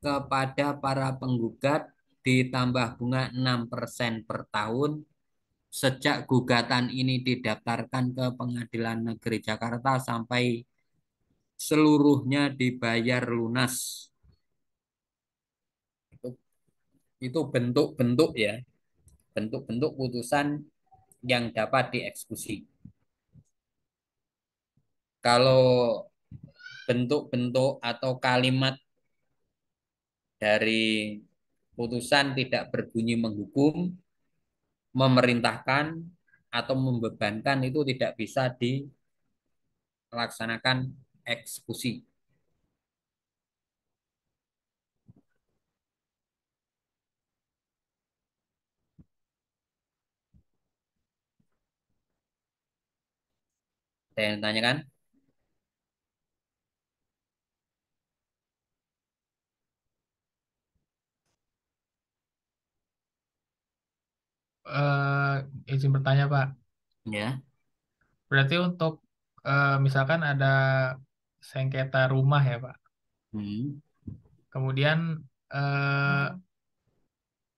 kepada para penggugat ditambah bunga 6% per tahun sejak gugatan ini didaftarkan ke Pengadilan Negeri Jakarta sampai seluruhnya dibayar lunas. Itu bentuk-bentuk ya, bentuk-bentuk putusan yang dapat dieksekusi. Kalau bentuk-bentuk atau kalimat dari putusan tidak berbunyi menghukum, memerintahkan, atau membebankan itu tidak bisa dilaksanakan eksekusi. Ada yang tanyakan? Izin bertanya, Pak. Ya. Berarti untuk misalkan ada sengketa rumah ya, Pak. Hmm. Kemudian eh,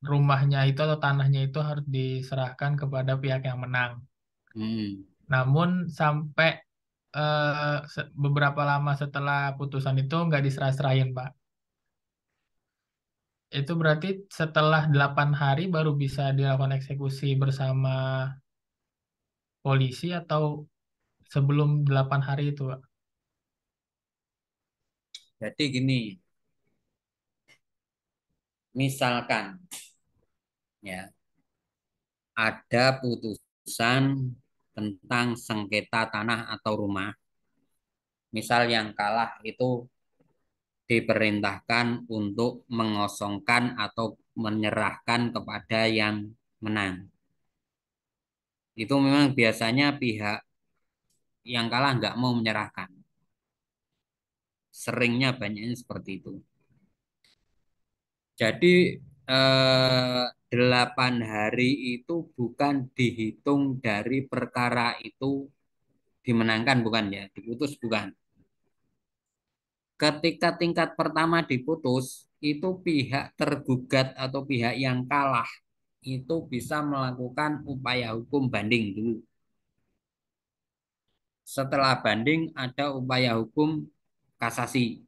rumahnya itu atau tanahnya itu harus diserahkan kepada pihak yang menang. Hmm. Namun sampai beberapa lama setelah putusan itu nggak diserah-serahin, Pak. Itu berarti setelah 8 hari baru bisa dilakukan eksekusi bersama polisi atau sebelum 8 hari itu, Pak? Jadi gini, misalkan ya ada putusan tentang sengketa tanah atau rumah. Misal yang kalah itu diperintahkan untuk mengosongkan atau menyerahkan kepada yang menang. Itu memang biasanya pihak yang kalah nggak mau menyerahkan. Seringnya banyaknya seperti itu. Jadi 8 hari itu bukan dihitung dari perkara itu dimenangkan bukan ya, diputus bukan. Ketika tingkat pertama diputus, itu pihak tergugat atau pihak yang kalah itu bisa melakukan upaya hukum banding dulu. Setelah banding ada upaya hukum kasasi.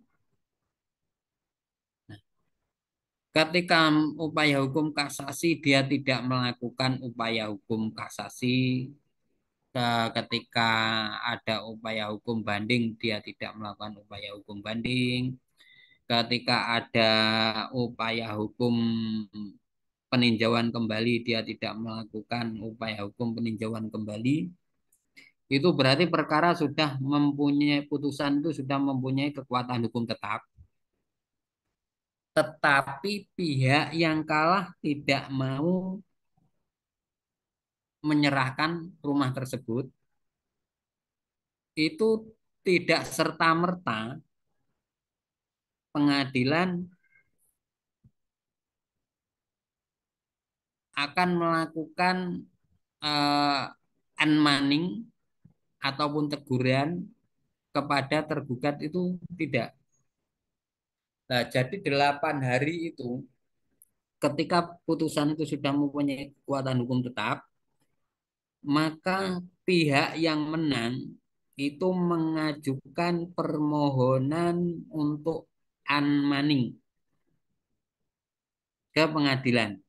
Ketika upaya hukum kasasi dia tidak melakukan upaya hukum kasasi, ketika ada upaya hukum banding dia tidak melakukan upaya hukum banding. ketika ada upaya hukum peninjauan kembali, dia tidak melakukan upaya hukum peninjauan kembali, itu berarti perkara sudah mempunyai putusan itu sudah mempunyai kekuatan hukum tetap. Tetapi pihak yang kalah tidak mau menyerahkan rumah tersebut, itu tidak serta-merta pengadilan akan melakukan unmanning ataupun teguran kepada tergugat itu tidak. Nah, jadi 8 hari itu ketika putusan itu sudah mempunyai kekuatan hukum tetap, maka pihak yang menang itu mengajukan permohonan untuk unmanning ke pengadilan.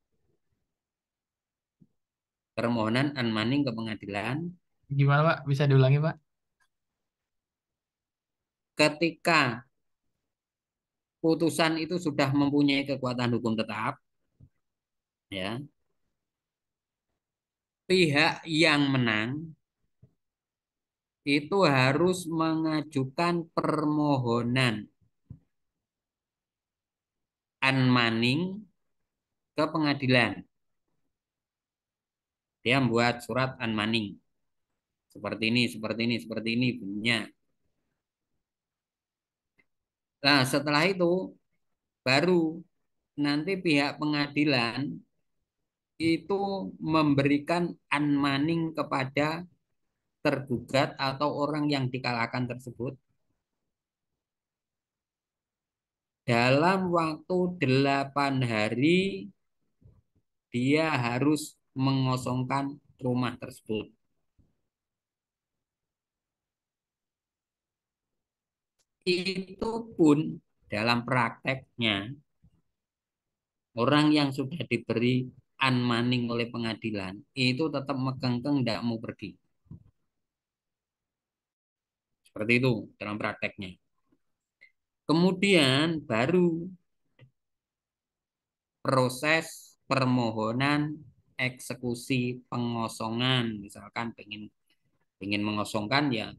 Permohonan unmanning ke pengadilan Gimana Pak? Bisa diulangi Pak? ketika putusan itu sudah mempunyai kekuatan hukum tetap, ya, pihak yang menang itu harus mengajukan permohonan unmanning ke pengadilan. Dia membuat surat unmanning. Seperti ini, seperti ini, seperti ini bunyinya. Nah, setelah itu baru nanti pihak pengadilan itu memberikan unmanning kepada tergugat atau orang yang dikalahkan tersebut dalam waktu 8 hari dia harus mengosongkan rumah tersebut. Itu pun dalam prakteknya orang yang sudah diberi unmanning oleh pengadilan itu tetap megengkeng tidak mau pergi. Seperti itu dalam prakteknya. Kemudian baru proses permohonan eksekusi pengosongan. Misalkan ingin mengosongkan, ya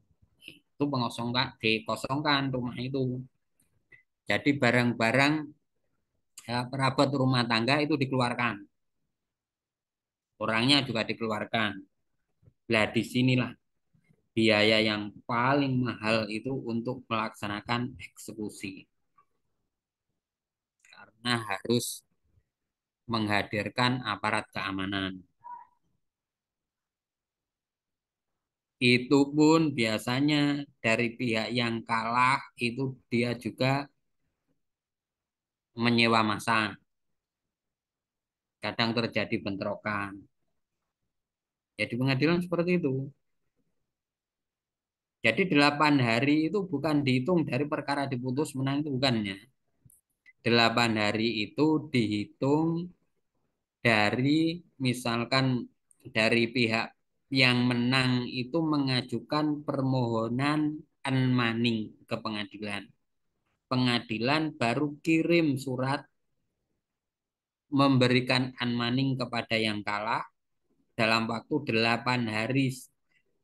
itu pengosongkan, dikosongkan rumah itu. Jadi barang-barang, ya, perabot rumah tangga itu dikeluarkan. Orangnya juga dikeluarkan. Nah, disinilah biaya yang paling mahal itu untuk melaksanakan eksekusi. Karena harus menghadirkan aparat keamanan. Itu pun biasanya dari pihak yang kalah itu dia juga menyewa massa. Kadang terjadi bentrokan. Ya di pengadilan seperti itu. Jadi 8 hari itu bukan dihitung dari perkara diputus menang, itu bukannya. 8 hari itu dihitung dari misalkan dari pihak yang menang itu mengajukan permohonan unmanning ke pengadilan. Pengadilan baru kirim surat memberikan unmanning kepada yang kalah dalam waktu 8 hari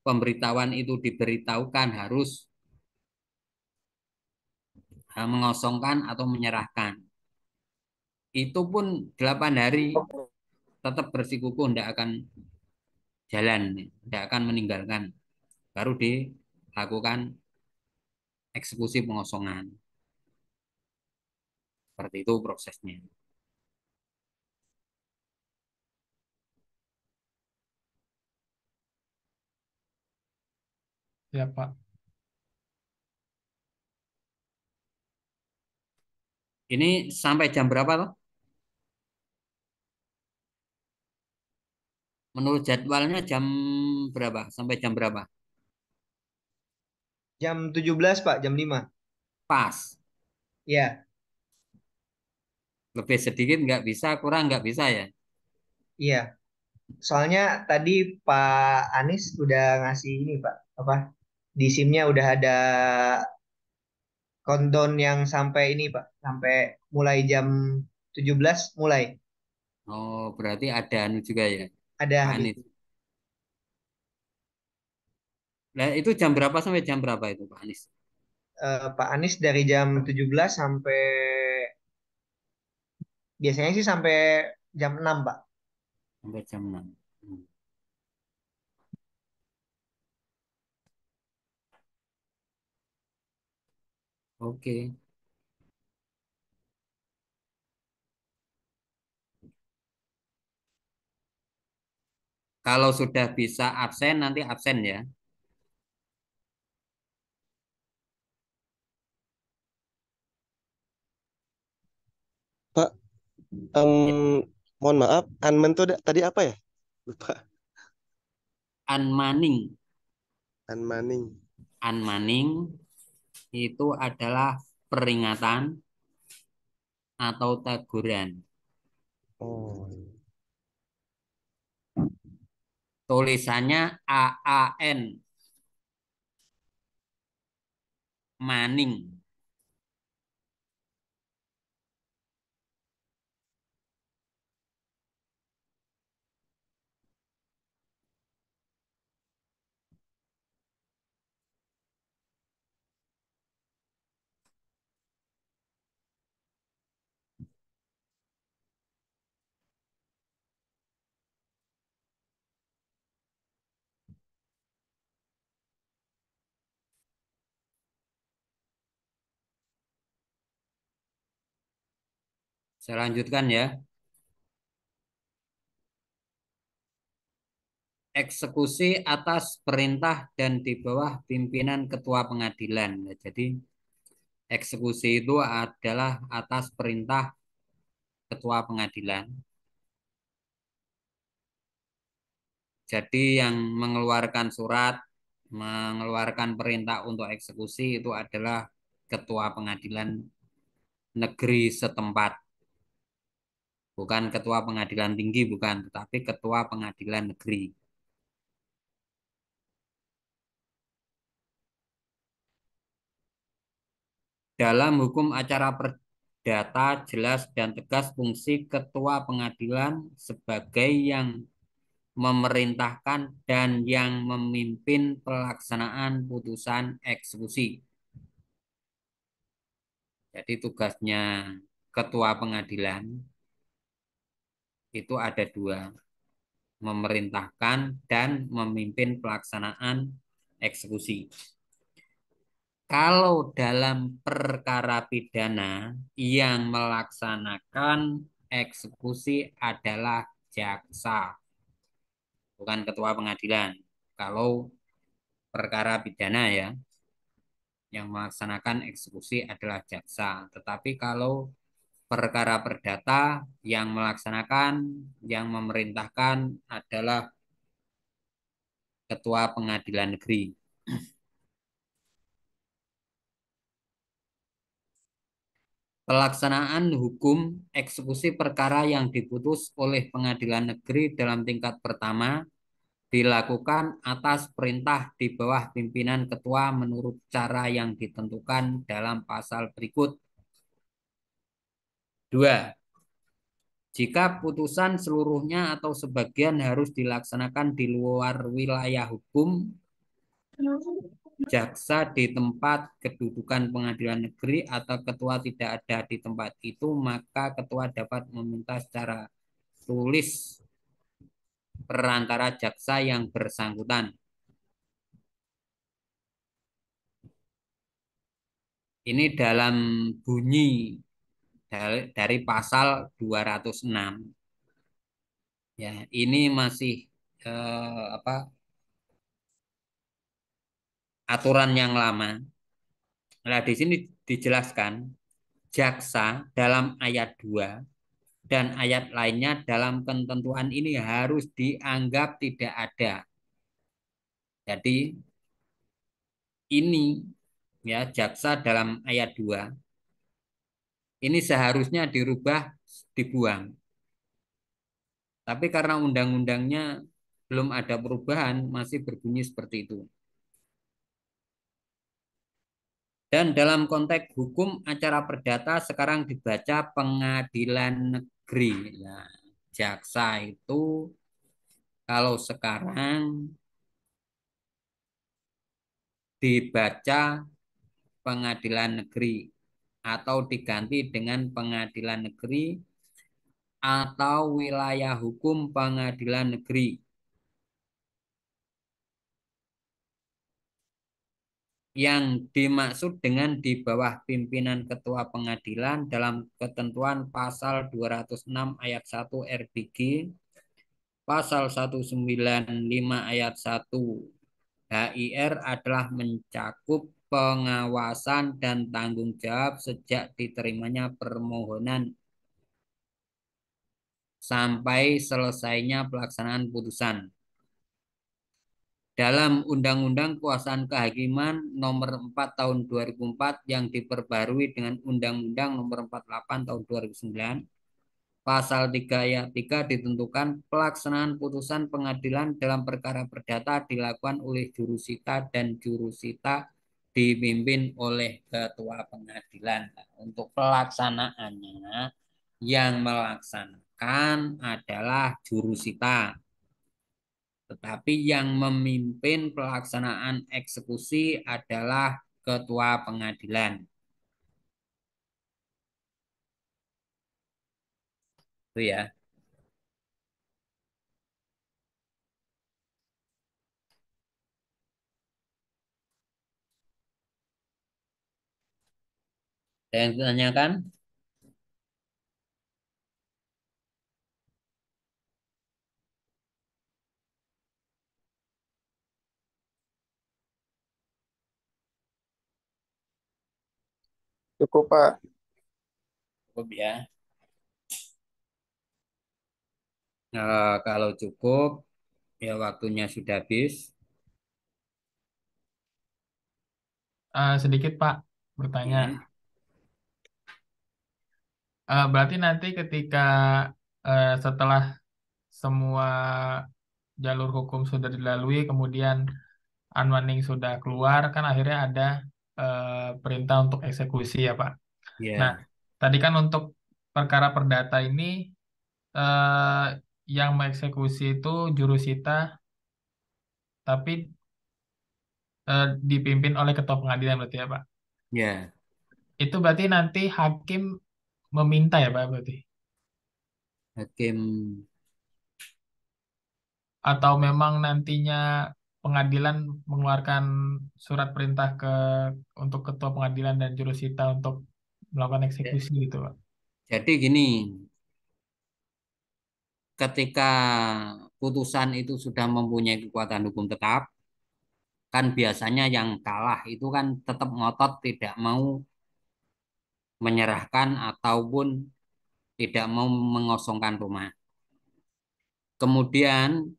pemberitahuan itu diberitahukan harus mengosongkan atau menyerahkan. Itu pun 8 hari tetap bersikukuh tidak akan jalan, tidak akan meninggalkan. Baru dilakukan eksekusi pengosongan. Seperti itu prosesnya. Ya Pak. Ini sampai jam berapa toh? Menurut jadwalnya jam berapa? Sampai jam berapa? Jam 17 Pak, jam 5. Pas. Iya, Lebih sedikit nggak bisa, kurang nggak bisa ya. iya. Soalnya tadi Pak Anies udah ngasih ini Pak, apa? Di SIM-nya udah ada countdown yang sampai ini Pak, sampai mulai jam 17 mulai. Oh, berarti ada anu juga ya, Ada Pak habis. Anies. Nah, itu jam berapa sampai jam berapa itu, Pak Anies? Pak Anies dari jam 17 sampai biasanya sih sampai jam 6 Pak. Sampai jam 6. Hmm. Oke. Kalau sudah bisa absen, nanti absen ya. Pak, Ya, mohon maaf, Anmen tuh tadi apa ya? Lupa. Unmanning. Unmanning. Unmanning itu adalah peringatan atau teguran. Oh, Tulisannya AAN, Manning. Saya lanjutkan ya. Eksekusi atas perintah dan di bawah pimpinan ketua pengadilan. Nah, jadi eksekusi itu adalah atas perintah ketua pengadilan. Jadi yang mengeluarkan surat, mengeluarkan perintah untuk eksekusi itu adalah ketua pengadilan negeri setempat. Bukan ketua pengadilan tinggi, bukan, tetapi ketua pengadilan negeri. Dalam hukum acara perdata jelas dan tegas fungsi ketua pengadilan sebagai yang memerintahkan dan yang memimpin pelaksanaan putusan eksekusi. Jadi tugasnya ketua pengadilan itu ada dua, memerintahkan dan memimpin pelaksanaan eksekusi. Kalau dalam perkara pidana yang melaksanakan eksekusi adalah jaksa, bukan ketua pengadilan. Kalau perkara pidana ya, yang melaksanakan eksekusi adalah jaksa. Tetapi kalau perkara perdata yang melaksanakan, yang memerintahkan adalah ketua pengadilan negeri. Pelaksanaan hukum eksekusi perkara yang diputus oleh pengadilan negeri dalam tingkat pertama dilakukan atas perintah di bawah pimpinan ketua menurut cara yang ditentukan dalam pasal berikut. 2. Jika putusan seluruhnya atau sebagian harus dilaksanakan di luar wilayah hukum, jaksa di tempat kedudukan pengadilan negeri atau ketua tidak ada di tempat itu, maka ketua dapat meminta secara tulis perantara jaksa yang bersangkutan. Ini dalam bunyi dari pasal 206. Ya, ini masih aturan yang lama. Nah, di sini dijelaskan jaksa dalam ayat 2 dan ayat lainnya dalam ketentuan ini harus dianggap tidak ada. Jadi ini ya jaksa dalam ayat 2 ini seharusnya dirubah, dibuang. Tapi karena undang-undangnya belum ada perubahan, masih berbunyi seperti itu. Dan dalam konteks hukum acara perdata sekarang dibaca pengadilan negeri. Nah, jaksa itu kalau sekarang dibaca pengadilan negeri atau diganti dengan pengadilan negeri atau wilayah hukum pengadilan negeri. Yang dimaksud dengan di bawah pimpinan ketua pengadilan dalam ketentuan pasal 206 ayat 1 RBG, pasal 195 ayat 1 HIR adalah mencakup pengawasan dan tanggung jawab sejak diterimanya permohonan sampai selesainya pelaksanaan putusan. Dalam Undang-Undang Kekuasaan Kehakiman Nomor 4 Tahun 2004 yang diperbarui dengan Undang-Undang Nomor 48 Tahun 2009, Pasal 3 ayat 3 ditentukan pelaksanaan putusan pengadilan dalam perkara perdata dilakukan oleh jurusita dan jurusita dipimpin oleh ketua pengadilan. Nah, untuk pelaksanaannya yang melaksanakan adalah jurusita. Tetapi yang memimpin pelaksanaan eksekusi adalah ketua pengadilan. Itu ya. Ada yang ditanyakan? Cukup, Pak. Cukup ya. Kalau cukup, ya waktunya sudah habis. Sedikit Pak bertanya. Ya. Berarti nanti ketika setelah semua jalur hukum sudah dilalui, kemudian unwinding sudah keluar, kan akhirnya ada perintah untuk eksekusi ya Pak. Nah, Ya. tadi kan untuk perkara perdata ini eh, yang mengeksekusi itu jurusita, tapi dipimpin oleh ketua pengadilan berarti ya Pak. Ya. Itu berarti nanti hakim meminta ya Pak berarti. Hakim. Atau memang nantinya pengadilan mengeluarkan surat perintah untuk ketua pengadilan dan jurusita untuk melakukan Ya. eksekusi gitu Pak. Jadi gini, ketika putusan itu sudah mempunyai kekuatan hukum tetap, kan biasanya yang kalah itu kan tetap ngotot tidak mau menyerahkan ataupun tidak mau mengosongkan rumah. Kemudian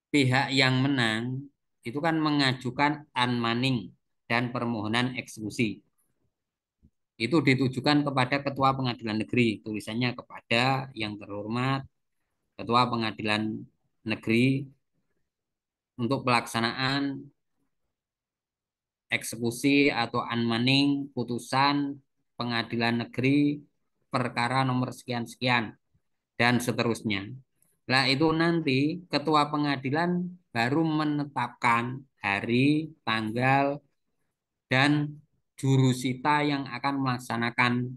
pihak yang menang itu kan mengajukan unmanning dan permohonan eksekusi. Itu ditujukan kepada Ketua Pengadilan Negeri, tulisannya kepada yang terhormat Ketua Pengadilan Negeri untuk pelaksanaan eksekusi atau unmanning putusan Pengadilan Negeri perkara nomor sekian-sekian dan seterusnya. Nah, itu nanti ketua pengadilan baru menetapkan hari, tanggal, dan jurusita yang akan melaksanakan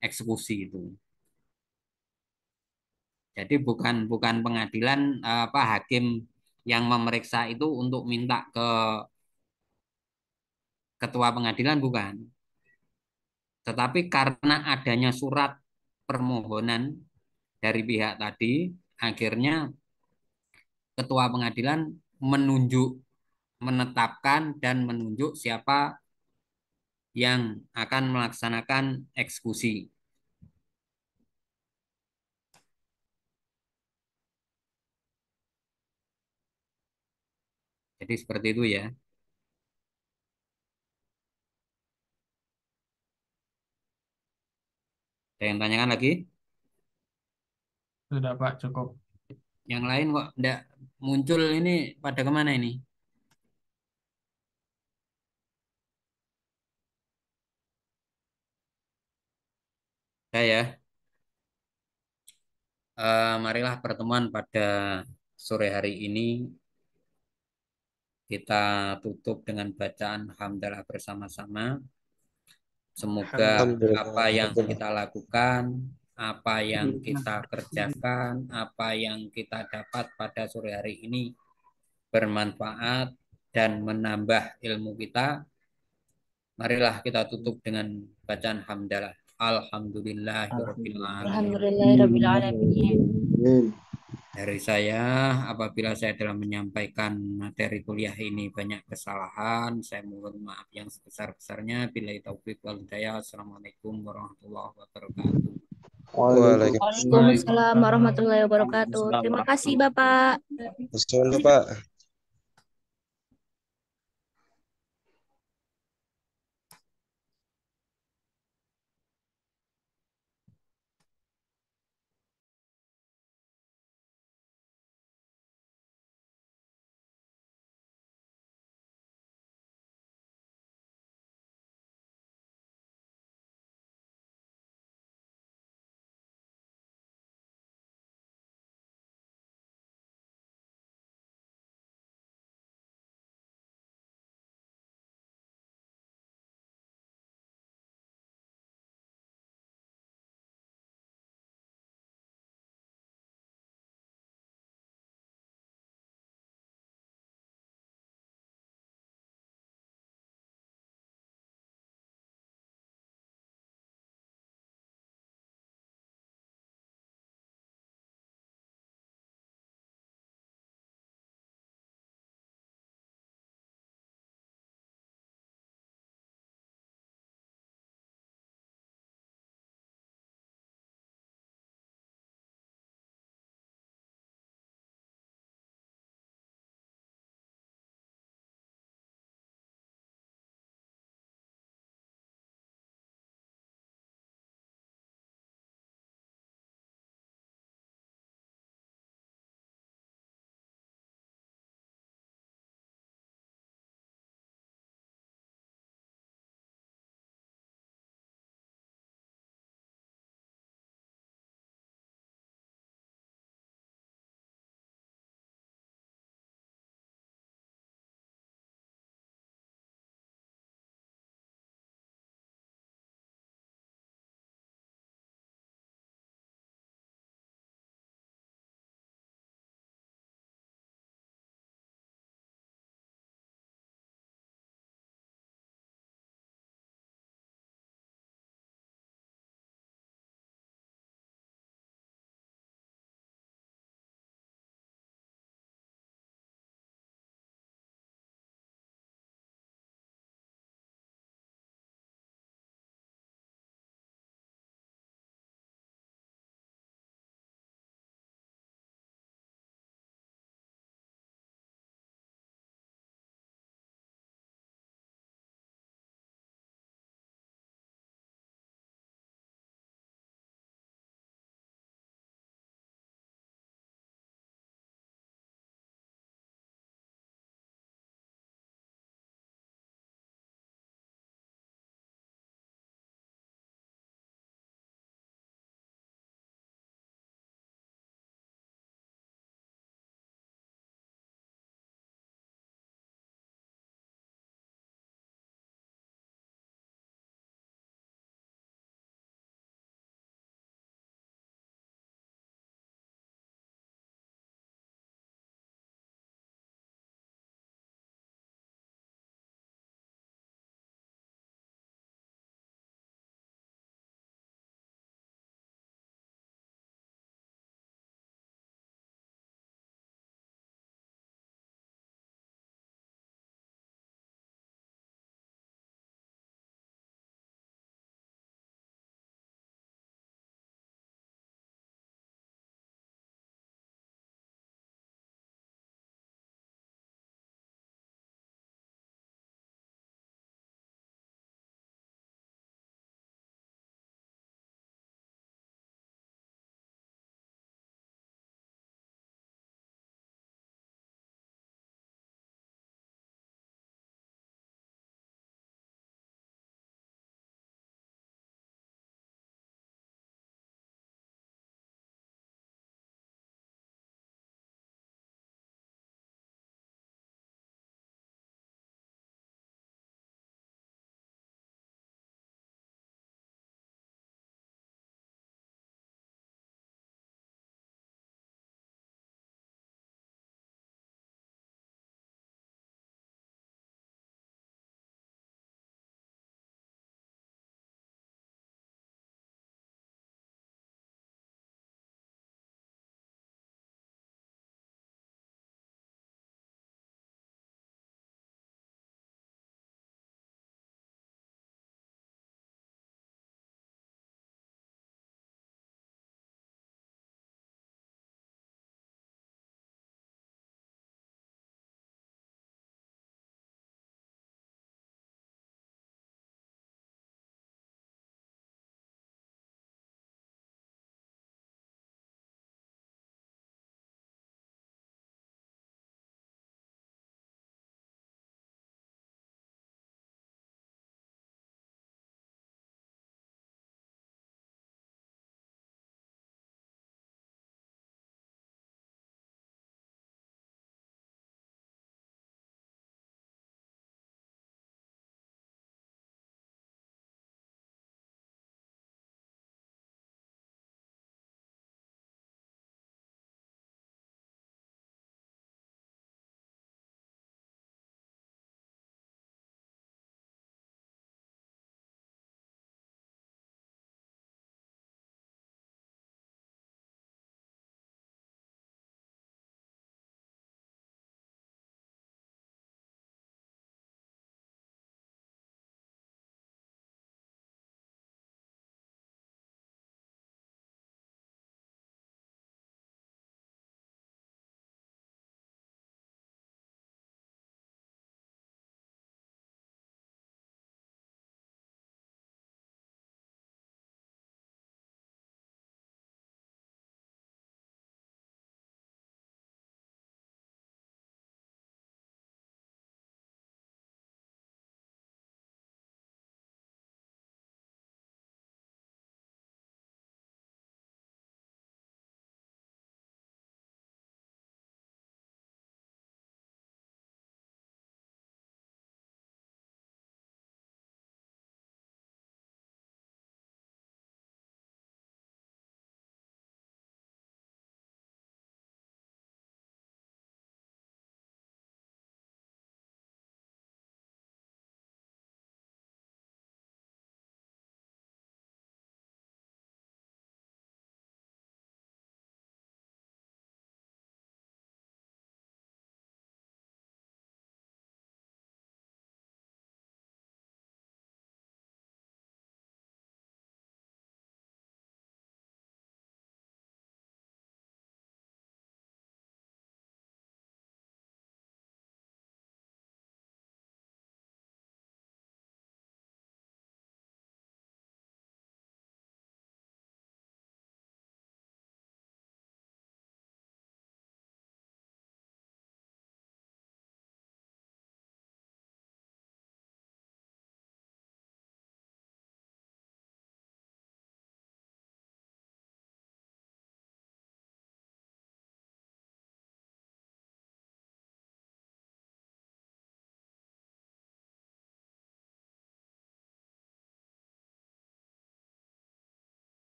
eksekusi itu. Jadi bukan bukan pengadilan apa hakim yang memeriksa itu untuk minta ke ketua pengadilan bukan. Tetapi karena adanya surat permohonan dari pihak tadi, akhirnya ketua pengadilan menunjuk, menetapkan dan menunjuk siapa yang akan melaksanakan eksekusi. Jadi seperti itu ya. Ada yang tanyakan lagi? Sudah Pak, cukup. Yang lain kok enggak muncul ini pada kemana ini? Udah ya. Marilah pertemuan pada sore hari ini kita tutup dengan bacaan hamdalah bersama-sama. Semoga Alhamdulillah. apa yang kita lakukan, apa yang kita kerjakan, apa yang kita dapat pada sore hari ini bermanfaat dan menambah ilmu kita. Marilah kita tutup dengan bacaan hamdalah. Alhamdulillahirabbil alamin. Alhamdulillahirrabbilalamin. Dari saya, apabila saya dalam menyampaikan materi kuliah ini banyak kesalahan, saya mohon maaf yang sebesar-besarnya. Billahi taufiq wal hidayah. Assalamualaikum warahmatullahi wabarakatuh. Waalaikumsalam. Waalaikumsalam warahmatullahi wabarakatuh. Terima kasih, Bapak. Assalamualaikum, Pak.